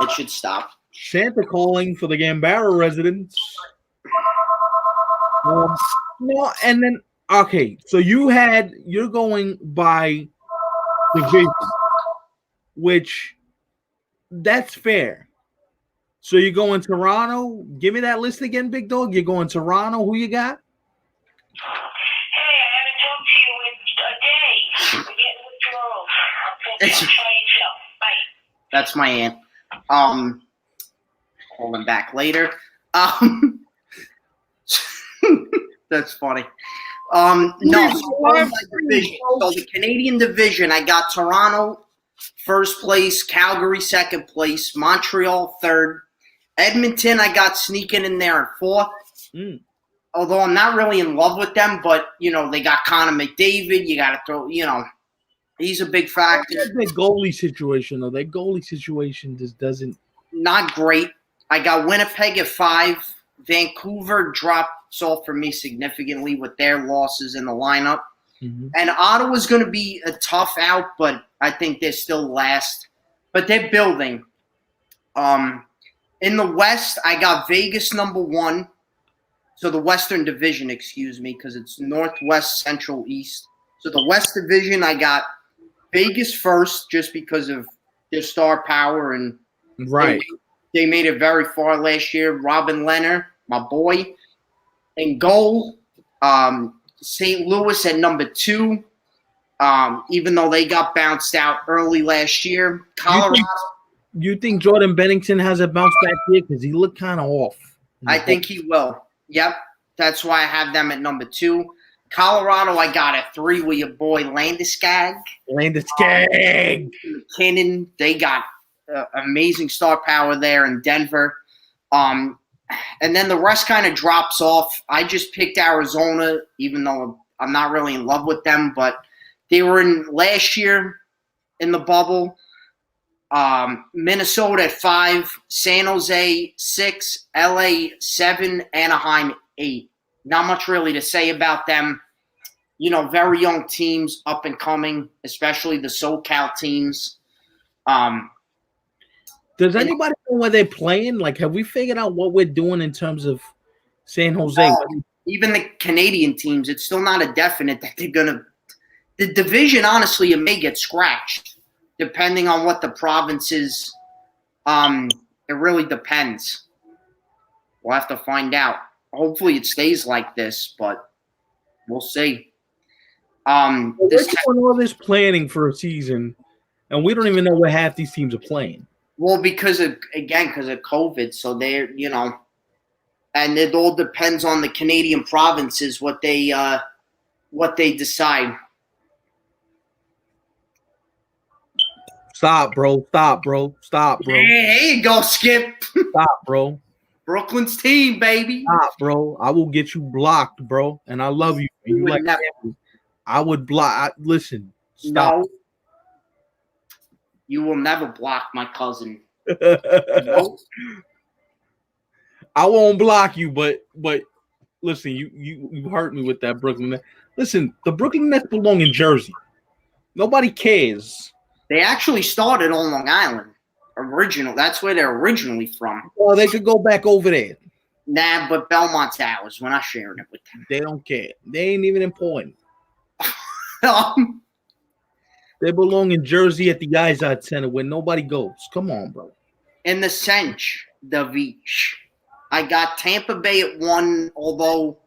It should stop. Santa calling for the Gambaro residents. No, and then okay, so you're going by division, which that's fair. So you're going Toronto. Give me that list again, big dog. You're going Toronto. Who you got? Hey, I haven't talked to you in a day. We're getting withdrawals. I'll try yourself. Bye. That's my aunt. Calling back later. That's funny. No, so the Canadian division, I got Toronto first place, Calgary second place, Montreal third, Edmonton I got sneaking in there at 4th. Although I'm not really in love with them, but they got Connor McDavid. You got to throw, he's a big factor. Their goalie situation, though. Their goalie situation just doesn't. Not great. I got Winnipeg at 5. Vancouver drops off for me significantly with their losses in the lineup. Mm-hmm. And Ottawa's going to be a tough out, but I think they're still last. But they're building. In the West, I got Vegas number 1. So the Western Division, excuse me, because it's Northwest, Central, East. So the West Division, I got Vegas first just because of their star power. And right. They made it very far last year. Robin Leonard, my boy. In goal, St. Louis at number 2, even though they got bounced out early last year. Colorado. You think Jordan Bennington has a bounce back here? Because he looked kind of off. I think he will. Yep. That's why I have them at number 2. Colorado, I got at 3 with your boy Landeskog. Landeskog. McKinnon, they got amazing star power there in Denver. And then the rest kind of drops off. I just picked Arizona, even though I'm not really in love with them, but they were in last year in the bubble. Minnesota at 5, San Jose 6, LA 7, Anaheim 8. Not much really to say about them. You know, very young teams, up and coming, especially the SoCal teams. Does anybody know where they're playing? Like, have we figured out what we're doing in terms of San Jose? Even the Canadian teams, it's still not a definite that they're going to – the division, honestly, it may get scratched depending on what the provinces it really depends. We'll have to find out. Hopefully it stays like this, but we'll see. We're doing all this planning for a season, and we don't even know where half these teams are playing. Well, because of COVID, so they're, you know, and it all depends on the Canadian provinces what they decide. Stop, bro. Stop, bro. Stop, bro. There you go, Skip. Stop, bro. Brooklyn's team, baby. Stop, bro. I will get you blocked, bro. And I love you. And you like I would block. Listen. Stop. No. You will never block my cousin. Nope. I won't block you, but listen, you hurt me with that Brooklyn. Listen, the Brooklyn Nets belong in Jersey. Nobody cares. They actually started on Long Island. That's where they're originally from. Well, they could go back over there. Nah, but Belmont's ours. We're not sharing it with them. They don't care. They ain't even important. They belong in Jersey at the Izod Center where nobody goes. Come on, bro. In the Cinch, the Beach. I got Tampa Bay at 1, although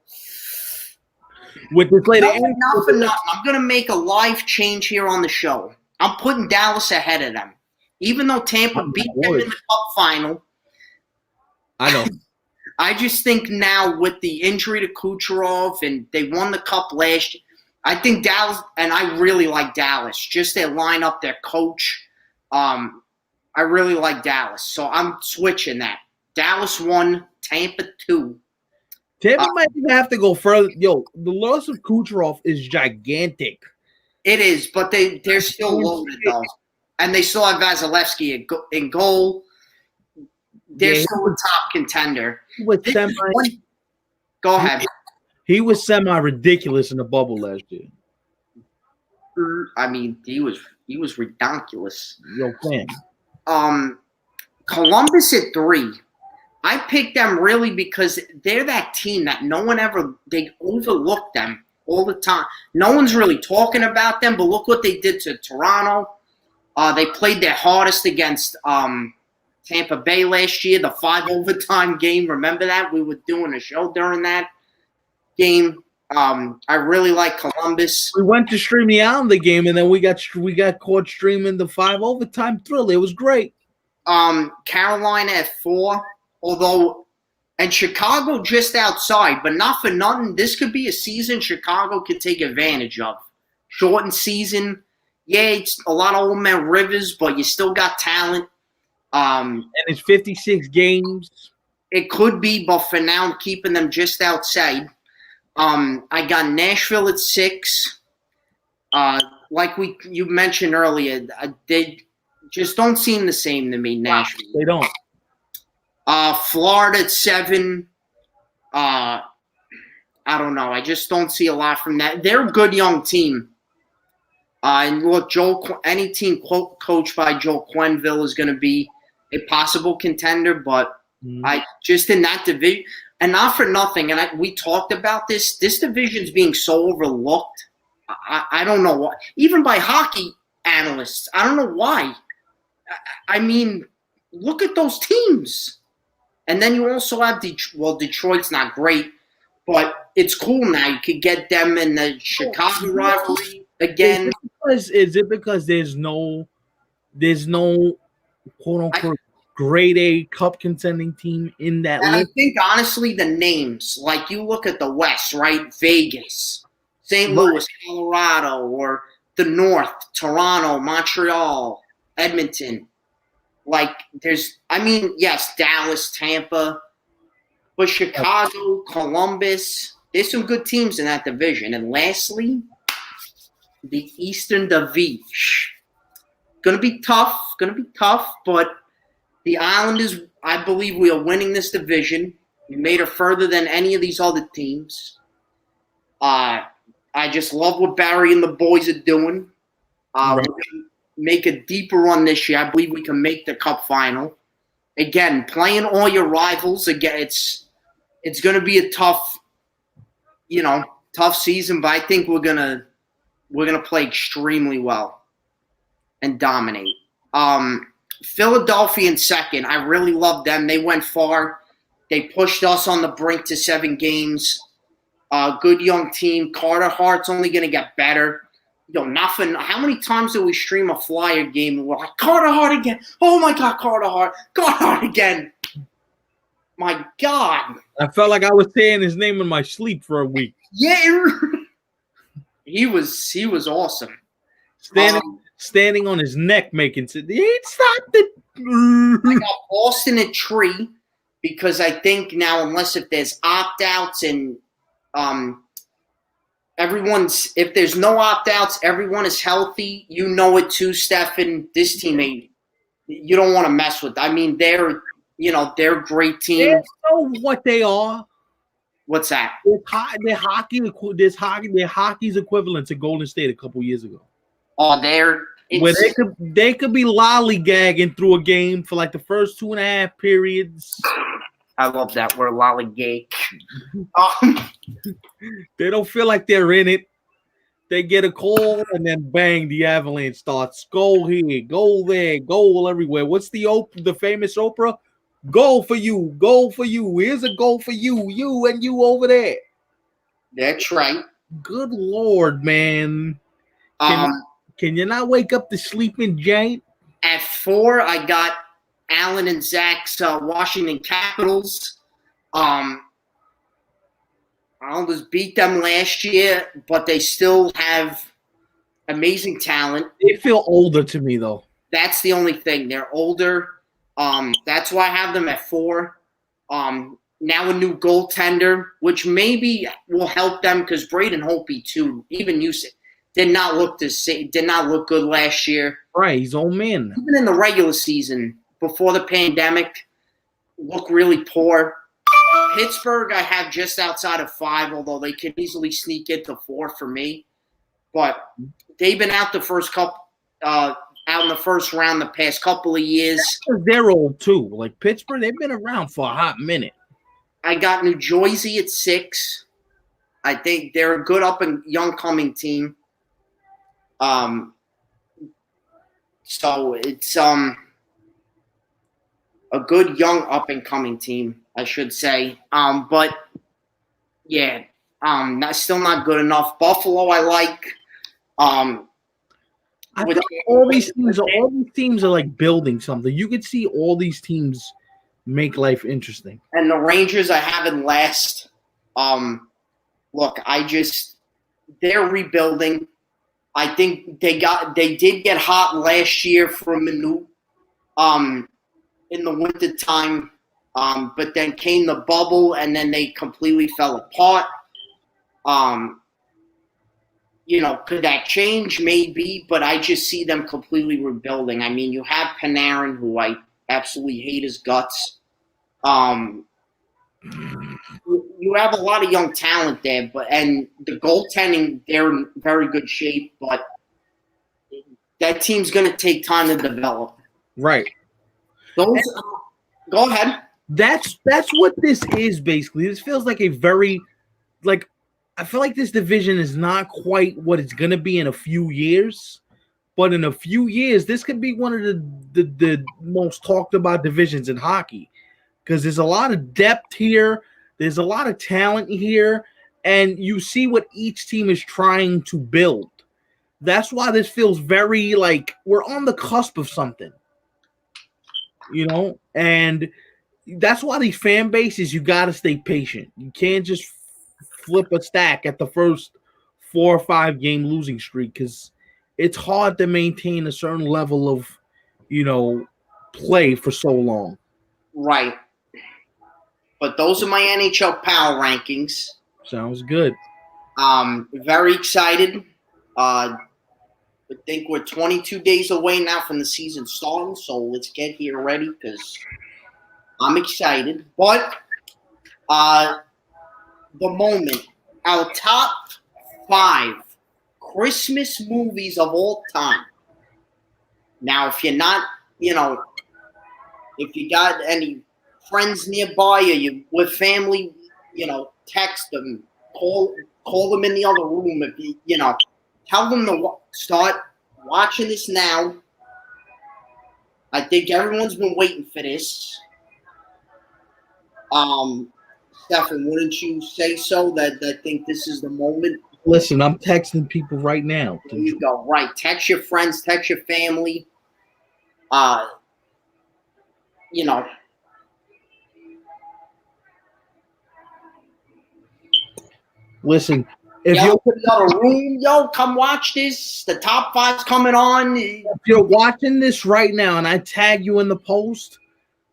with this later, not for nothing. I'm gonna make a live change here on the show. I'm putting Dallas ahead of them, even though Tampa beat them in the Cup final. I know. I just think now with the injury to Kucherov and they won the Cup last year, I think Dallas, and I really like Dallas. Just their lineup, their coach. I really like Dallas, so I'm switching that. Dallas 1, Tampa 2. Tampa might even have to go further. Yo, the loss of Kucherov is gigantic. It is, but they're still loaded though, and they still have Vasilevsky in goal. They're still a top contender. Go ahead. He was semi-ridiculous in the bubble last year. I mean, he was ridiculous. Yo, fan. Columbus at 3. I picked them really because they're that team that they overlook them all the time. No one's really talking about them, but look what they did to Toronto. They played their hardest against Tampa Bay last year, the 5 overtime game. Remember that? We were doing a show during that game. I really like Columbus. We went to stream the Islander game, and then we got caught streaming the 5 overtime thrill. It was great. Carolina at 4, and Chicago just outside, but not for nothing. This could be a season Chicago could take advantage of. Shortened season. Yeah, it's a lot of old man Rivers, but you still got talent. And it's 56 games. It could be, but for now, I'm keeping them just outside. I got Nashville at 6. Like you mentioned earlier, they just don't seem the same to me, Nashville. They don't. Florida at 7. I don't know. I just don't see a lot from that. They're a good young team. And look, any team coached by Joe Quenneville is going to be a possible contender, but I just in that division, and not for nothing, and we talked about this division's being so overlooked. I don't know why. Even by hockey analysts, I don't know why. I mean, look at those teams. And then you also have Detroit's not great, but it's cool now. You could get them in the Chicago rivalry again. Is it because there's no quote unquote grade A cup contending team in that list? list? I think honestly the names, like you look at the West, right? Vegas, St. Louis, Colorado, or the North, Toronto, Montreal, Edmonton. Like yes, Dallas, Tampa, but Chicago, Columbus, there's some good teams in that division. And lastly, the Eastern Division. Going to be tough. But the Islanders, I believe we are winning this division. We made it further than any of these other teams. I just love what Barry and the boys are doing. Right. We're going to make a deeper run this year. I believe we can make the Cup final. Again, playing all your rivals again, it's going to be a tough season. But I think we're gonna play extremely well and dominate. Philadelphia in second. I really love them. They went far. They pushed us on the brink to 7 games. Good young team. Carter Hart's only going to get better. Nothing. How many times do we stream a Flyer game and we're like, Carter Hart again? Oh, my God, Carter Hart again. My God. I felt like I was saying his name in my sleep for a week. Yeah. He was awesome. Standing on his neck, making he stopped it. I got Boston at 3 because I think now, unless if there's opt-outs and if there's no opt-outs, everyone is healthy. You know it too, Stefan. This team you don't want to mess with. I mean, they're a great team. They know what they are. What's that? Their hockey's equivalent to Golden State a couple years ago. Oh, where they could be lollygagging through a game for like the first 2.5 periods. I love that word, lollygag. They don't feel like they're in it. They get a call and then bang, the Avalanche starts. Goal here, goal there, goal everywhere. What's the famous Oprah? Goal for you, goal for you. Here's a goal for you, you and you over there. That's right. Good Lord, man. Can you not wake up the sleeping giant? At 4, I got Alan and Zach's Washington Capitals. Islanders beat them last year, but they still have amazing talent. They feel older to me, though. That's the only thing. They're older. That's why I have them at 4. Now a new goaltender, which maybe will help them because Braden Holtby too. Even you said did not look good last year. Right, he's old man. Even in the regular season before the pandemic, looked really poor. Pittsburgh, I have just outside of 5, although they can easily sneak into 4 for me. But they've been out the first out in the first round the past couple of years. They're old too. Like Pittsburgh, they've been around for a hot minute. I got New Jersey at 6. I think they're a good up and young coming team. So it's a good young up and coming team, I should say. But yeah, still not good enough. Buffalo, I like. I think all these teams are like building something. You could see all these teams make life interesting. And the Rangers, I have in last. Look, they're rebuilding. I think they did get hot last year from Minute, in the winter time. But then came the bubble, and then they completely fell apart. Could that change? Maybe, but I just see them completely rebuilding. I mean, you have Panarin, who I absolutely hate his guts. You have a lot of young talent there, and the goaltending, they're in very good shape, but that team's going to take time to develop. Right. Go ahead. That's what this is basically. This feels like a very I feel like this division is not quite what it's going to be in a few years, but in a few years, this could be one of the most talked about divisions in hockey because there's a lot of depth here. There's a lot of talent here, and you see what each team is trying to build. That's why this feels very like we're on the cusp of something, and that's why these fan bases, you got to stay patient. You can't just flip a stack at the first 4 or 5 game losing streak because it's hard to maintain a certain level of, play for so long. Right. But those are my NHL power rankings. Sounds good. Very excited. I think we're 22 days away now from the season starting, so let's get here ready because I'm excited. But the moment, our top 5 Christmas movies of all time. Now, if you're not, if you got any friends nearby or you with family, text them, call them in the other room. If tell them to start watching this now. I think everyone's been waiting for this. Stefan, wouldn't you say so? That I think this is the moment. Listen, I'm texting people right now. There you go. Right. Text your friends, text your family. Listen, if you're in the other room, come watch this. The top 5's coming on. If you're watching this right now and I tag you in the post,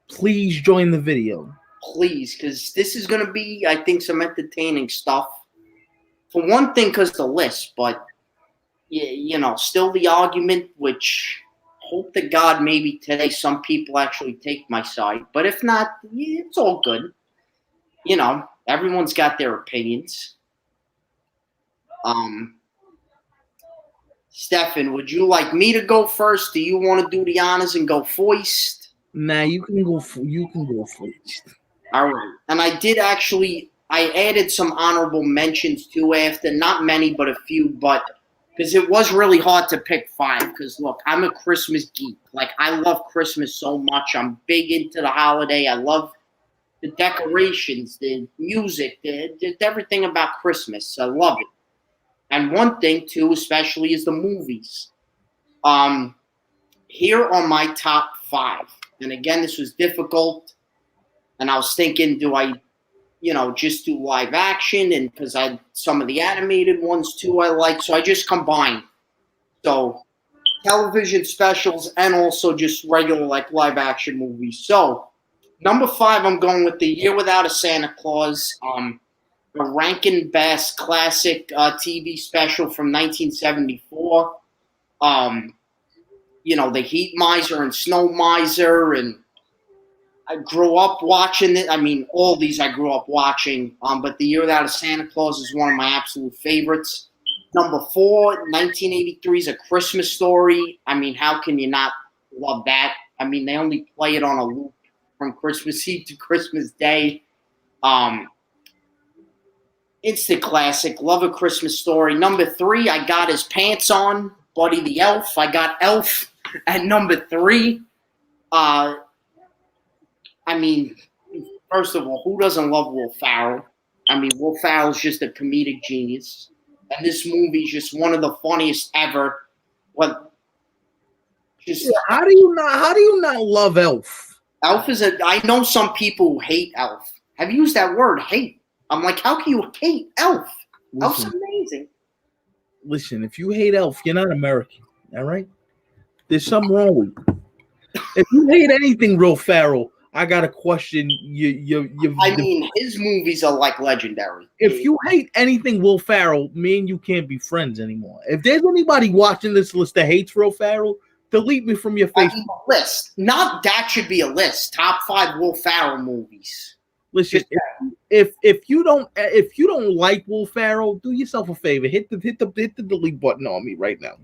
please join the video. Please, because this is going to be, I think, some entertaining stuff. For one thing, because the list, but, still the argument, which hope to God maybe today some people actually take my side. But if not, it's all good. Everyone's got their opinions. Stefan, would you like me to go first? Do you want to do the honors and go first? Nah, you can go first. All right. And I added some honorable mentions too after, not many, but a few, but because it was really hard to pick 5. Because look, I'm a Christmas geek. Like, I love Christmas so much. I'm big into the holiday. I love the decorations, the music, everything about Christmas. I love it. And one thing too, especially, is the movies. Here are my top 5. And again, this was difficult. And I was thinking, do I, just do live action? And because some of the animated ones too I like. So I just combined. So television specials and also just regular live action movies. So number 5, I'm going with The Year Without a Santa Claus. A Rankin Bass classic TV special from 1974. The Heat Miser and Snow Miser, and I grew up watching it. I mean, all these I grew up watching, but The Year Without a Santa Claus is one of my absolute favorites. Number 4, 1983's A Christmas Story. I mean, how can you not love that? I mean, they only play it on a loop from Christmas Eve to Christmas Day. Instant classic. Love A Christmas Story. Number 3, I got His Pants On. Buddy the Elf. I got Elf at number 3. First of all, who doesn't love Will Ferrell? I mean, Will Ferrell's just a comedic genius. And this movie is just one of the funniest ever. How do you not love Elf? Elf is I know some people who hate Elf. Have you used that word, hate? I'm like, how can you hate Elf? Elf's amazing. Listen, if you hate Elf, you're not American, all right? There's something wrong with you. If you hate anything Will Ferrell, I got to question you. His movies are legendary. If you hate anything Will Ferrell, me and you can't be friends anymore. If there's anybody watching this list that hates Will Ferrell, delete me from your Facebook list. Not that should be a list. Top 5 Will Ferrell movies. Listen, if you don't like Will Ferrell, do yourself a favor. Hit the delete button on me right now.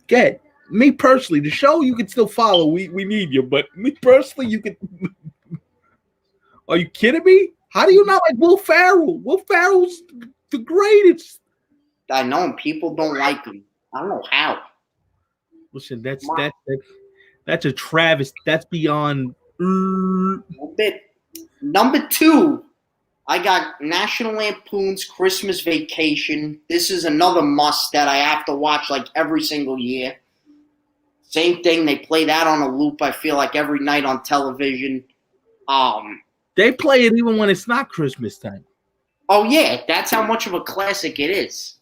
Get me personally. The show you can still follow. We need you, but me personally, you can. Are you kidding me? How do you not like Will Ferrell? Will Ferrell's the greatest. I know, and people don't like him. I don't know how. Listen, that's a Travis. That's beyond. A bit. Number 2, I got National Lampoon's Christmas Vacation. This is another must that I have to watch every single year. Same thing. They play that on a loop, I feel like, every night on television. They play it even when it's not Christmas time. Oh, yeah. That's how much of a classic it is.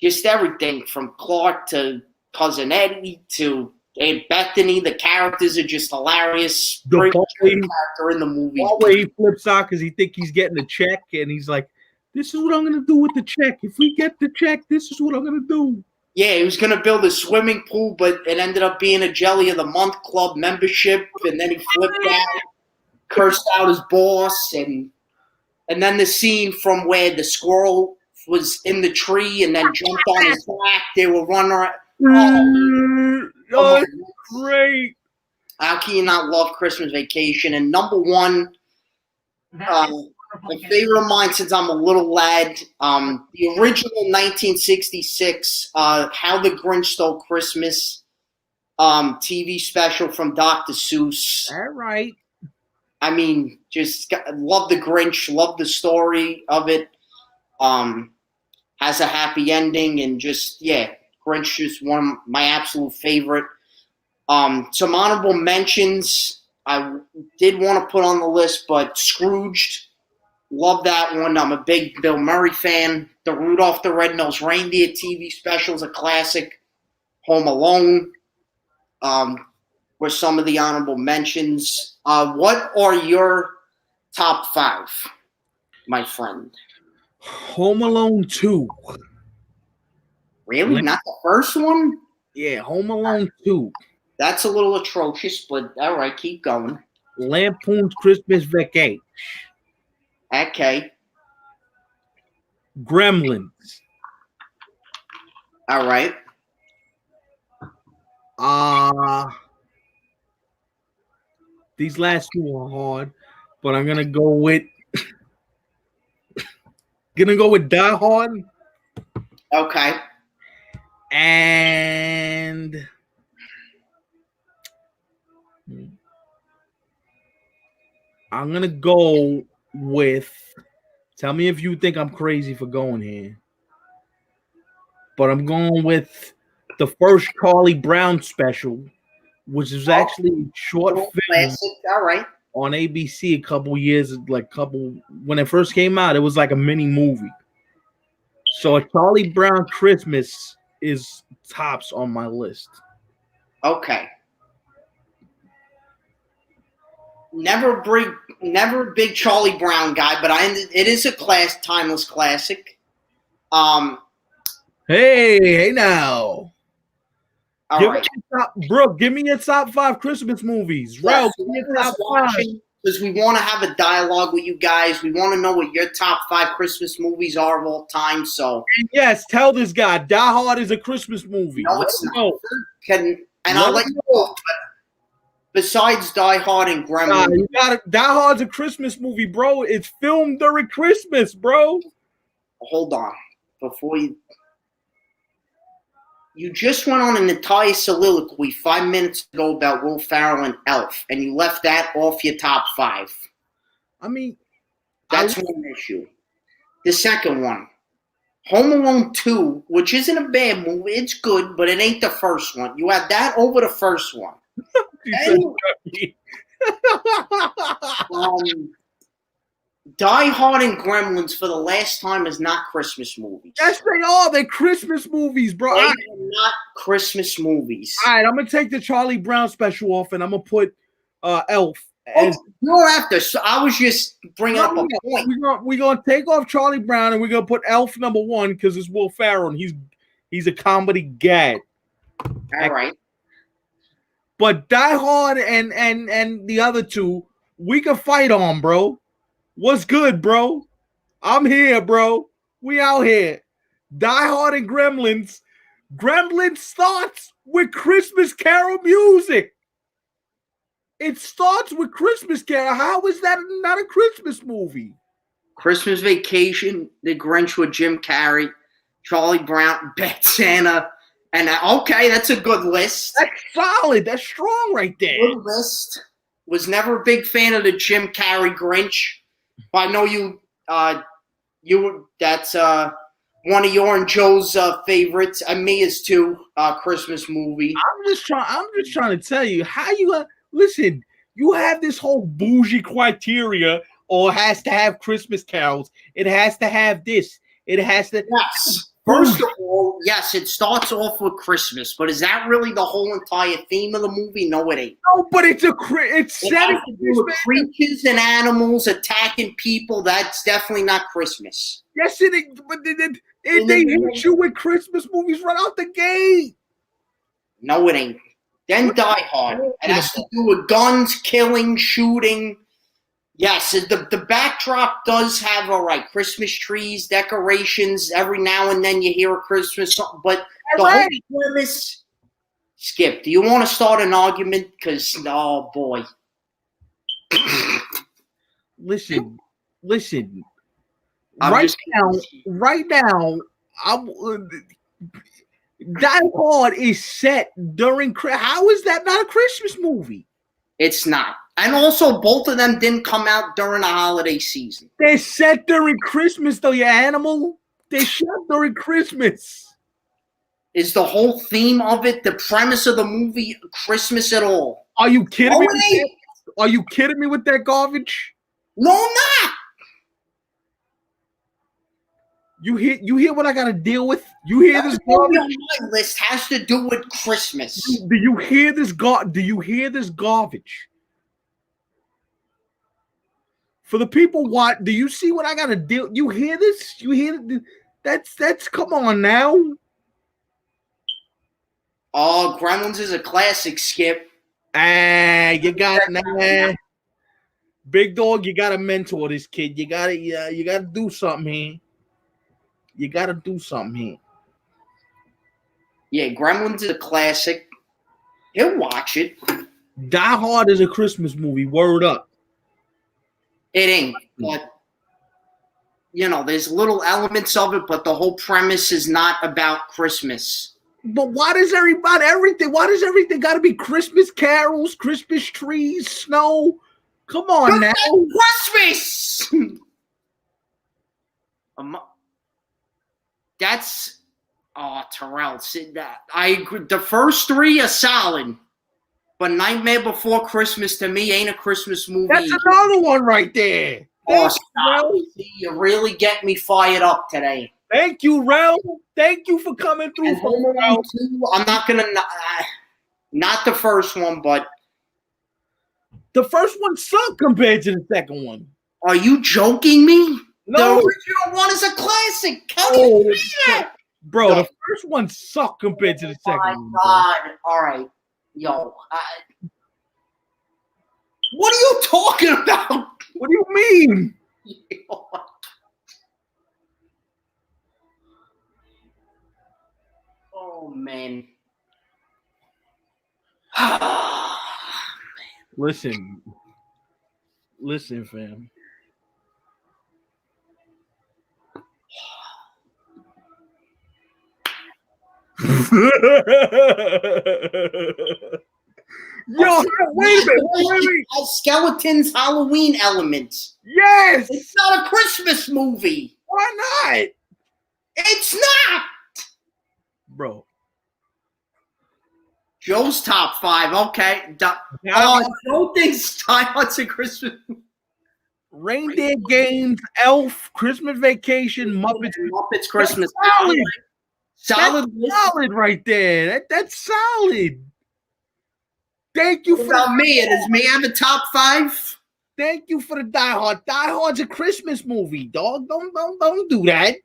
Just everything from Clark to Cousin Eddie to Aunt Bethany. The characters are just hilarious. Great character in the movie. Always he flips out because he thinks he's getting a check, and he's like, this is what I'm going to do with the check. If we get the check, this is what I'm going to do. Yeah, he was going to build a swimming pool, but it ended up being a Jelly of the Month Club membership, and then he flipped out, cursed out his boss, and then the scene from where the squirrel was in the tree and then jumped on his back. They were running around. Oh, great. How can you not love Christmas Vacation? And number one, a favorite of mine since I'm a little lad, the original 1966 How the Grinch Stole Christmas TV special from Dr. Seuss. All right. I mean, just love the Grinch, love the story of it. Has a happy ending, and just, yeah, Grinch is one of my absolute favorite. Some honorable mentions I did want to put on the list, but Scrooged, love that one. I'm a big Bill Murray fan. The Rudolph the Red-Nosed Reindeer TV special is a classic. Home Alone were some of the honorable mentions. What are your top five, my friend? Home Alone 2. Really? Not the first one? Yeah, Home Alone 2. That's a little atrocious, but all right, keep going. Lampoon's Christmas Vacation. Okay. Gremlins. All right. These last two are hard, but I'm gonna go with Die Hard. Okay. And I'm gonna go with. Tell me if you think I'm crazy for going here, but I'm going with the first Charlie Brown special, which is actually a short film Classic. All right. on ABC a couple years, when it first came out. It was like a mini movie. So a Charlie Brown Christmas is tops on my list. Okay. Never a big Charlie Brown guy, but it is a timeless classic. Hey now. All right. Give me your top 5 Christmas movies. Ralph, give me your top 5. Because we want to have a dialogue with you guys. We want to know what your top 5 Christmas movies are of all time. So yes, tell this guy Die Hard is a Christmas movie. No, it's not. I'll let you know. Besides Die Hard and Gremlins, Die Hard's a Christmas movie, bro. It's filmed during Christmas, bro. Hold on. Before you just went on an entire soliloquy 5 minutes ago about Will Ferrell and Elf, and you left that off your top 5. I mean, that's one issue. The second one, Home Alone 2, which isn't a bad movie. It's good, but it ain't the first one. You had that over the first one. Die Hard and Gremlins for the last time is not Christmas movies. Yes, they are. They're Christmas movies, bro. They are not Christmas movies. All right, I'm gonna take the Charlie Brown special off, and I'm gonna put Elf. You don't have to. So I was just bringing up a point. We're gonna take off Charlie Brown, and we're gonna put Elf number 1 because it's Will Ferrell, and he's a comedy gag. All right. But Die Hard and the other two, we can fight on, bro. What's good, bro? I'm here, bro. We out here. Die Hard and Gremlins. Gremlins starts with Christmas Carol music. It starts with Christmas Carol. How is that not a Christmas movie? Christmas Vacation, The Grinch with Jim Carrey, Charlie Brown, Bad Santa. And okay, that's a good list. That's solid. That's strong right there. Good list. Was never a big fan of the Jim Carrey Grinch. But I know you. That's one of your and Joe's favorites. And me is too. Christmas movie. I'm just trying to tell you how you listen. You have this whole bougie criteria, or it has to have Christmas carols. It has to have this. It has to. Yes. First of all, yes, it starts off with Christmas, but is that really the whole entire theme of the movie? No, it ain't. No, but it's setting creatures and animals attacking people. That's definitely not Christmas. Yes, it is. But And they hit you with Christmas movies right out the gate. No, it ain't. Then Die Hard. It has to do with guns, killing, shooting. Yes, the backdrop does have, all right, Christmas trees, decorations. Every now and then you hear a Christmas song. But the whole premise, Skip, do you want to start an argument? Because, oh, boy. Listen. I'm Right just- now, Die Hard is set during. How is that not a Christmas movie? It's not. And also, both of them didn't come out during the holiday season. They're set during Christmas, though, you animal. They shot during Christmas. Is the whole theme of it, the premise of the movie, Christmas at all? Are you kidding me? Oh, it ain't. Are you kidding me with that garbage? No, I'm not. You hear what I gotta deal with? You hear this Everything garbage? on my list has to do with Christmas. Do you hear this Do you hear this garbage? For the people, what do you see? What I gotta deal? You hear this? You hear that's come on now. Oh, Gremlins is a classic, Skip. You got it, Big dog. You gotta mentor this kid. You gotta do something here. You gotta do something here. Yeah, Gremlins is a classic. He'll watch it. Die Hard is a Christmas movie. Word up. It ain't, but there's little elements of it, but the whole premise is not about Christmas. But why does everything? Why does everything got to be Christmas carols, Christmas trees, snow? Come on now. Christmas. That's Terrell. I agree. The first three are solid, but Nightmare Before Christmas to me ain't a Christmas movie. That's another one right there. Oh, stop. You really get me fired up today. Thank you, Rel. Thank you for coming through. And Home Alone 2, I'm not gonna not the first one, but the first one sucked compared to the second one. Are you joking me? No, the original one is a classic. How do you say that? Bro, No. the first one sucked compared to the second one. Oh my God! All right, yo, what are you talking about? What do you mean? Oh man. Listen, fam. Yo, wait a minute. Has skeletons, Halloween elements. Yes. It's not a Christmas movie. Why not? It's not. Bro. Joe's top 5. Okay. Joe thinks Die Hard's a Christmas movie. Reindeer Games, Elf, Christmas Vacation, Muppets Christmas. Solid. That's solid right there. That's solid. Thank you for me. Does me have a top 5? Thank you for the Die Hard. Die Hard's a Christmas movie, dog. Don't do that.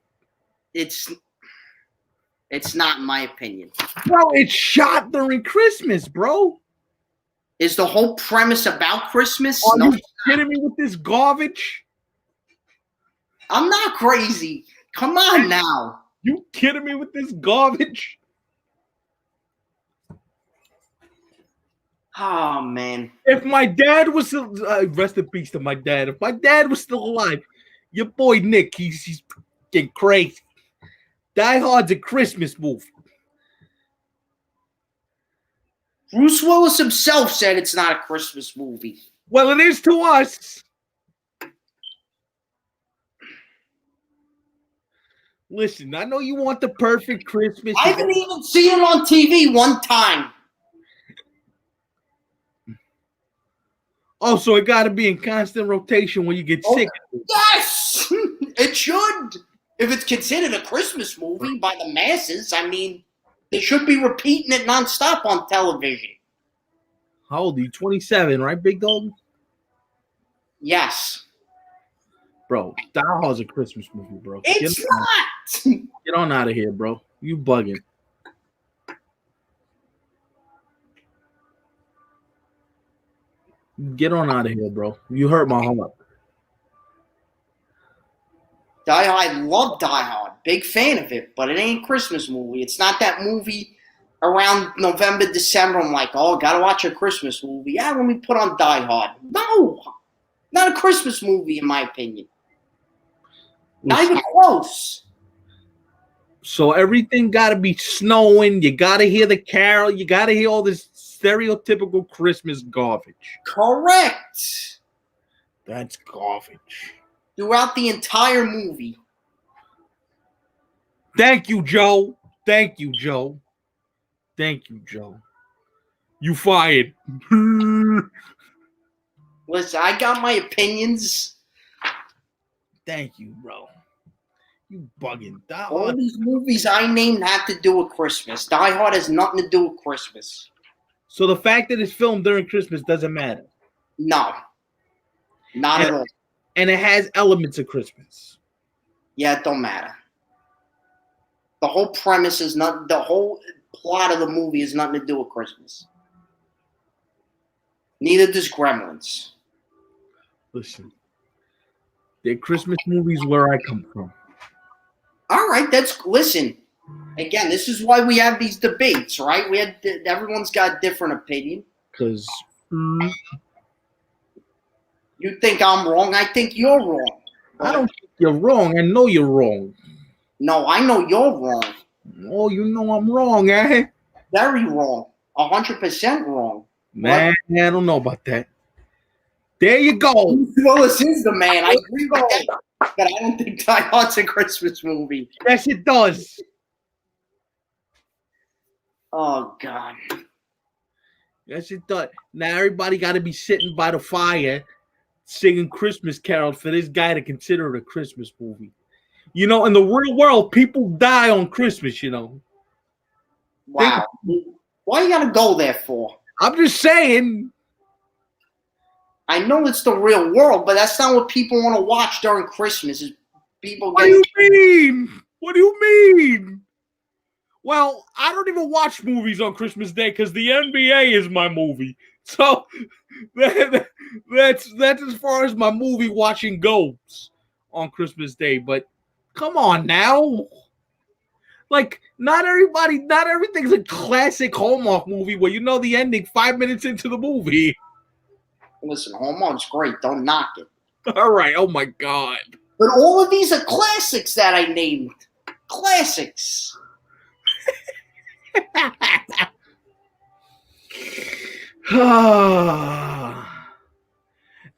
It's not in my opinion. Bro, it's shot during Christmas, bro. Is the whole premise about Christmas? Are you kidding me with this garbage? I'm not crazy. Come on now. You kidding me with this garbage? Oh man! If my dad was still, rest in peace to my dad. If my dad was still alive, your boy Nick, he's getting crazy. Die Hard's a Christmas movie. Bruce Willis himself said it's not a Christmas movie. Well, it is to us. Listen, I know you want the perfect Christmas. I haven't even seen it on TV one time. Oh, so it got to be in constant rotation when you get sick. Yes, it should. If it's considered a Christmas movie by the masses, I mean, they should be repeating it nonstop on television. How old are you? 27, right, big dog? Yes. Bro, Die Hard's a Christmas movie, bro. It's not. Get on out of here, bro. You bugging. Get on out of here, bro. You hurt my heart. Die Hard, I love Die Hard. Big fan of it, but it ain't a Christmas movie. It's not that movie around November, December. I'm like, oh, gotta watch a Christmas movie. Yeah, let me put on Die Hard. No, not a Christmas movie, in my opinion. Not even close. So everything got to be snowing. You got to hear the carol. You got to hear all this stereotypical Christmas garbage. Correct. That's garbage. Throughout the entire movie. Thank you, Joe. Thank you, Joe. Thank you, Joe. You fired. Listen, I got my opinions. Thank you, bro. You bugging. Die All Hard. these movies I named have to do with Christmas. Die Hard has nothing to do with Christmas. So the fact that it's filmed during Christmas doesn't matter. No. Not at all. And it has elements of Christmas. Yeah, it don't matter. The whole premise is not, the whole plot of the movie has nothing to do with Christmas. Neither does Gremlins. Listen, they're Christmas movies where I come from. All right, listen. Again, this is why we have these debates, right? Everyone's got a different opinion. Because You think I'm wrong. I think you're wrong. I don't think you're wrong. I know you're wrong. No, I know you're wrong. Oh, you know I'm wrong, eh? Very wrong. 100% wrong. Man, I don't know about that. There you go. Willis is the man. I agree with that. But I don't think Die Hard's a Christmas movie. Yes, it does. Oh, God. Yes, it does. Now everybody got to be sitting by the fire singing Christmas carols for this guy to consider it a Christmas movie. You know, in the real world, people die on Christmas, you know. Wow. Why you got to go there for? I'm just saying. I know it's the real world, but that's not what people want to watch during Christmas. Is people What do you mean? What do you mean? Well, I don't even watch movies on Christmas Day because the NBA is my movie. So that's as far as my movie watching goes on Christmas Day. But come on now. Like, not everything's a classic Hallmark movie where you know the ending 5 minutes into the movie. Listen, Hallmark's great. Don't knock it. All right. Oh, my God. But all of these are classics that I named. Classics.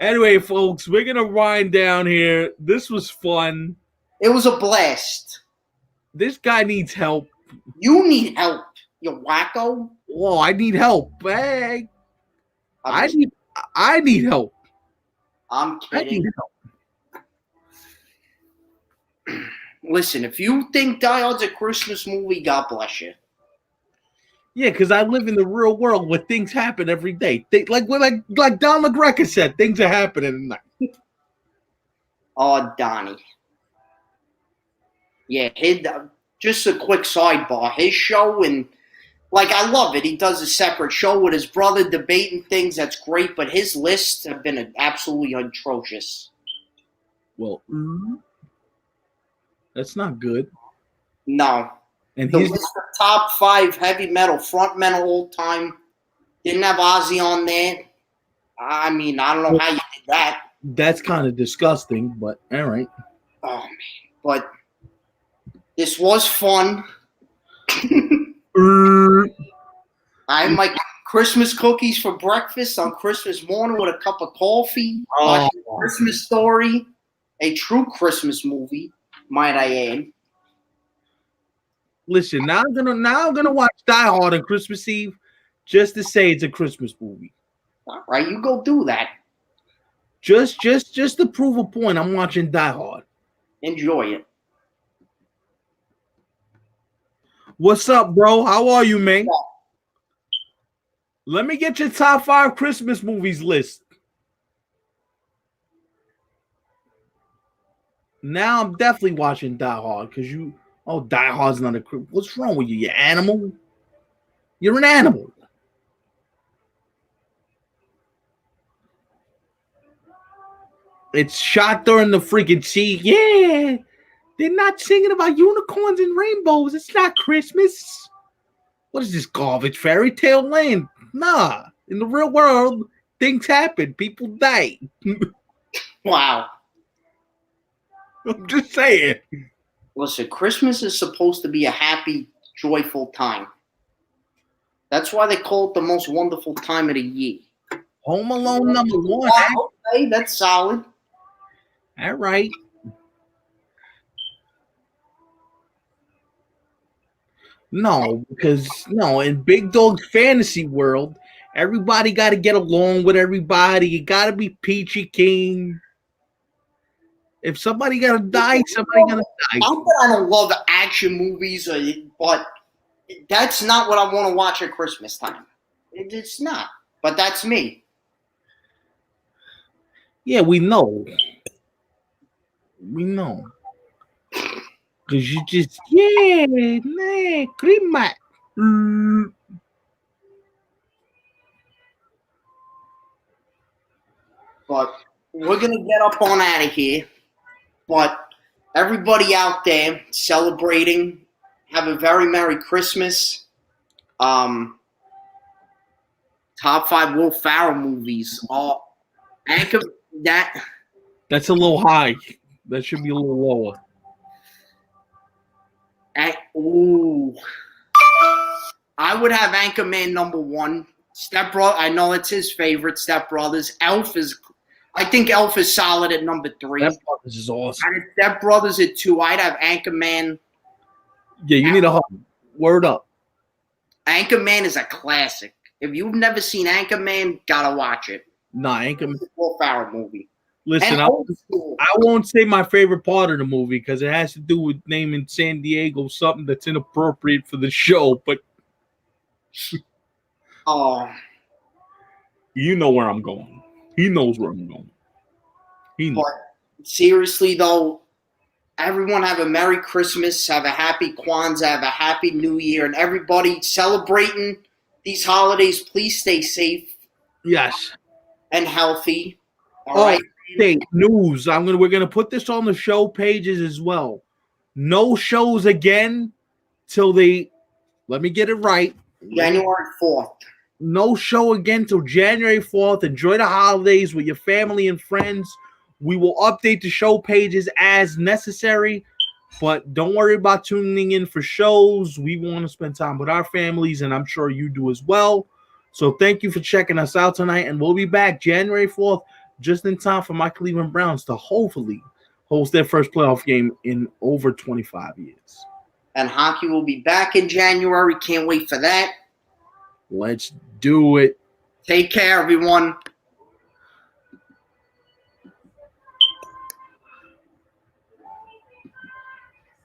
Anyway, folks, we're going to wind down here. This was fun. It was a blast. This guy needs help. You need help, you wacko. Oh, I need help. Hey, I need help. I'm I kidding. need help. Listen, if you think Die Hard's a Christmas movie, God bless you. Yeah, because I live in the real world where things happen every day. Like Don McGregor said, things are happening tonight. Oh, Donnie. Yeah, just a quick sidebar. His show, and like, I love it. He does a separate show with his brother debating things. That's great, but his lists have been absolutely atrocious. Well, that's not good. No. And The he's list of top 5 heavy metal frontmen of all time. Didn't have Ozzy on there. I mean, I don't know how you did that. that's kind of disgusting, but all right. Oh, man. But this was fun. I had my Christmas cookies for breakfast on Christmas morning with a cup of coffee. Watching A Christmas Story, a true Christmas movie, might I add. Listen, now I'm gonna watch Die Hard on Christmas Eve just to say it's a Christmas movie. All right, you go do that. Just to prove a point, I'm watching Die Hard. Enjoy it. What's up, bro? How are you, man? Let me get your top 5 Christmas movies list. Now I'm definitely watching Die Hard because Die Hard's not a. What's wrong with you? You animal? You're an animal. It's shot during the freaking sea. Yeah, they're not singing about unicorns and rainbows. It's not Christmas. What is this garbage? Fairy tale land? Nah. In the real world, things happen. People die. Wow. I'm just saying. Listen, Christmas is supposed to be a happy, joyful time. That's why they call it the most wonderful time of the year. Home Alone number one. Okay, that's solid. All right. No, because in Big Dog's fantasy world, everybody got to get along with everybody. You got to be peachy keen. If somebody got to die, somebody got to die. Not that I don't love action movies, but that's not what I want to watch at Christmas time. It's not. But that's me. Yeah, we know. We know. Because you just, cream mat. But we're going to get up on out of here. But everybody out there celebrating, have a very Merry Christmas. Top 5 Will Ferrell movies. That's a little high. That should be a little lower. I would have Anchorman number 1. Step Brother, I know it's his favorite. Step Brothers. I think Elf is solid at number 3. Step Brothers is awesome. And Step Brothers at 2. I'd have Anchorman. Yeah, you need a hug. Word up. Anchorman is a classic. If you've never seen Anchorman, gotta watch it. Nah, Anchorman. It's a Will Ferrell movie. Listen, I won't say my favorite part of the movie because it has to do with naming San Diego something that's inappropriate for the show, but you know where I'm going. He knows where I'm going. He knows. But seriously, though, everyone have a Merry Christmas, have a happy Kwanzaa, have a happy New Year, and everybody celebrating these holidays, please stay safe. Yes. And healthy. All right. Hey, news. We're gonna put this on the show pages as well. No shows again till let me get it right. January 4th. No show again till January 4th. Enjoy the holidays with your family and friends. We will update the show pages as necessary, but don't worry about tuning in for shows. We want to spend time with our families, and I'm sure you do as well. So thank you for checking us out tonight, and we'll be back January 4th, just in time for my Cleveland Browns to hopefully host their first playoff game in over 25 years. And hockey will be back in January. Can't wait for that. Let's do it. Take care, everyone.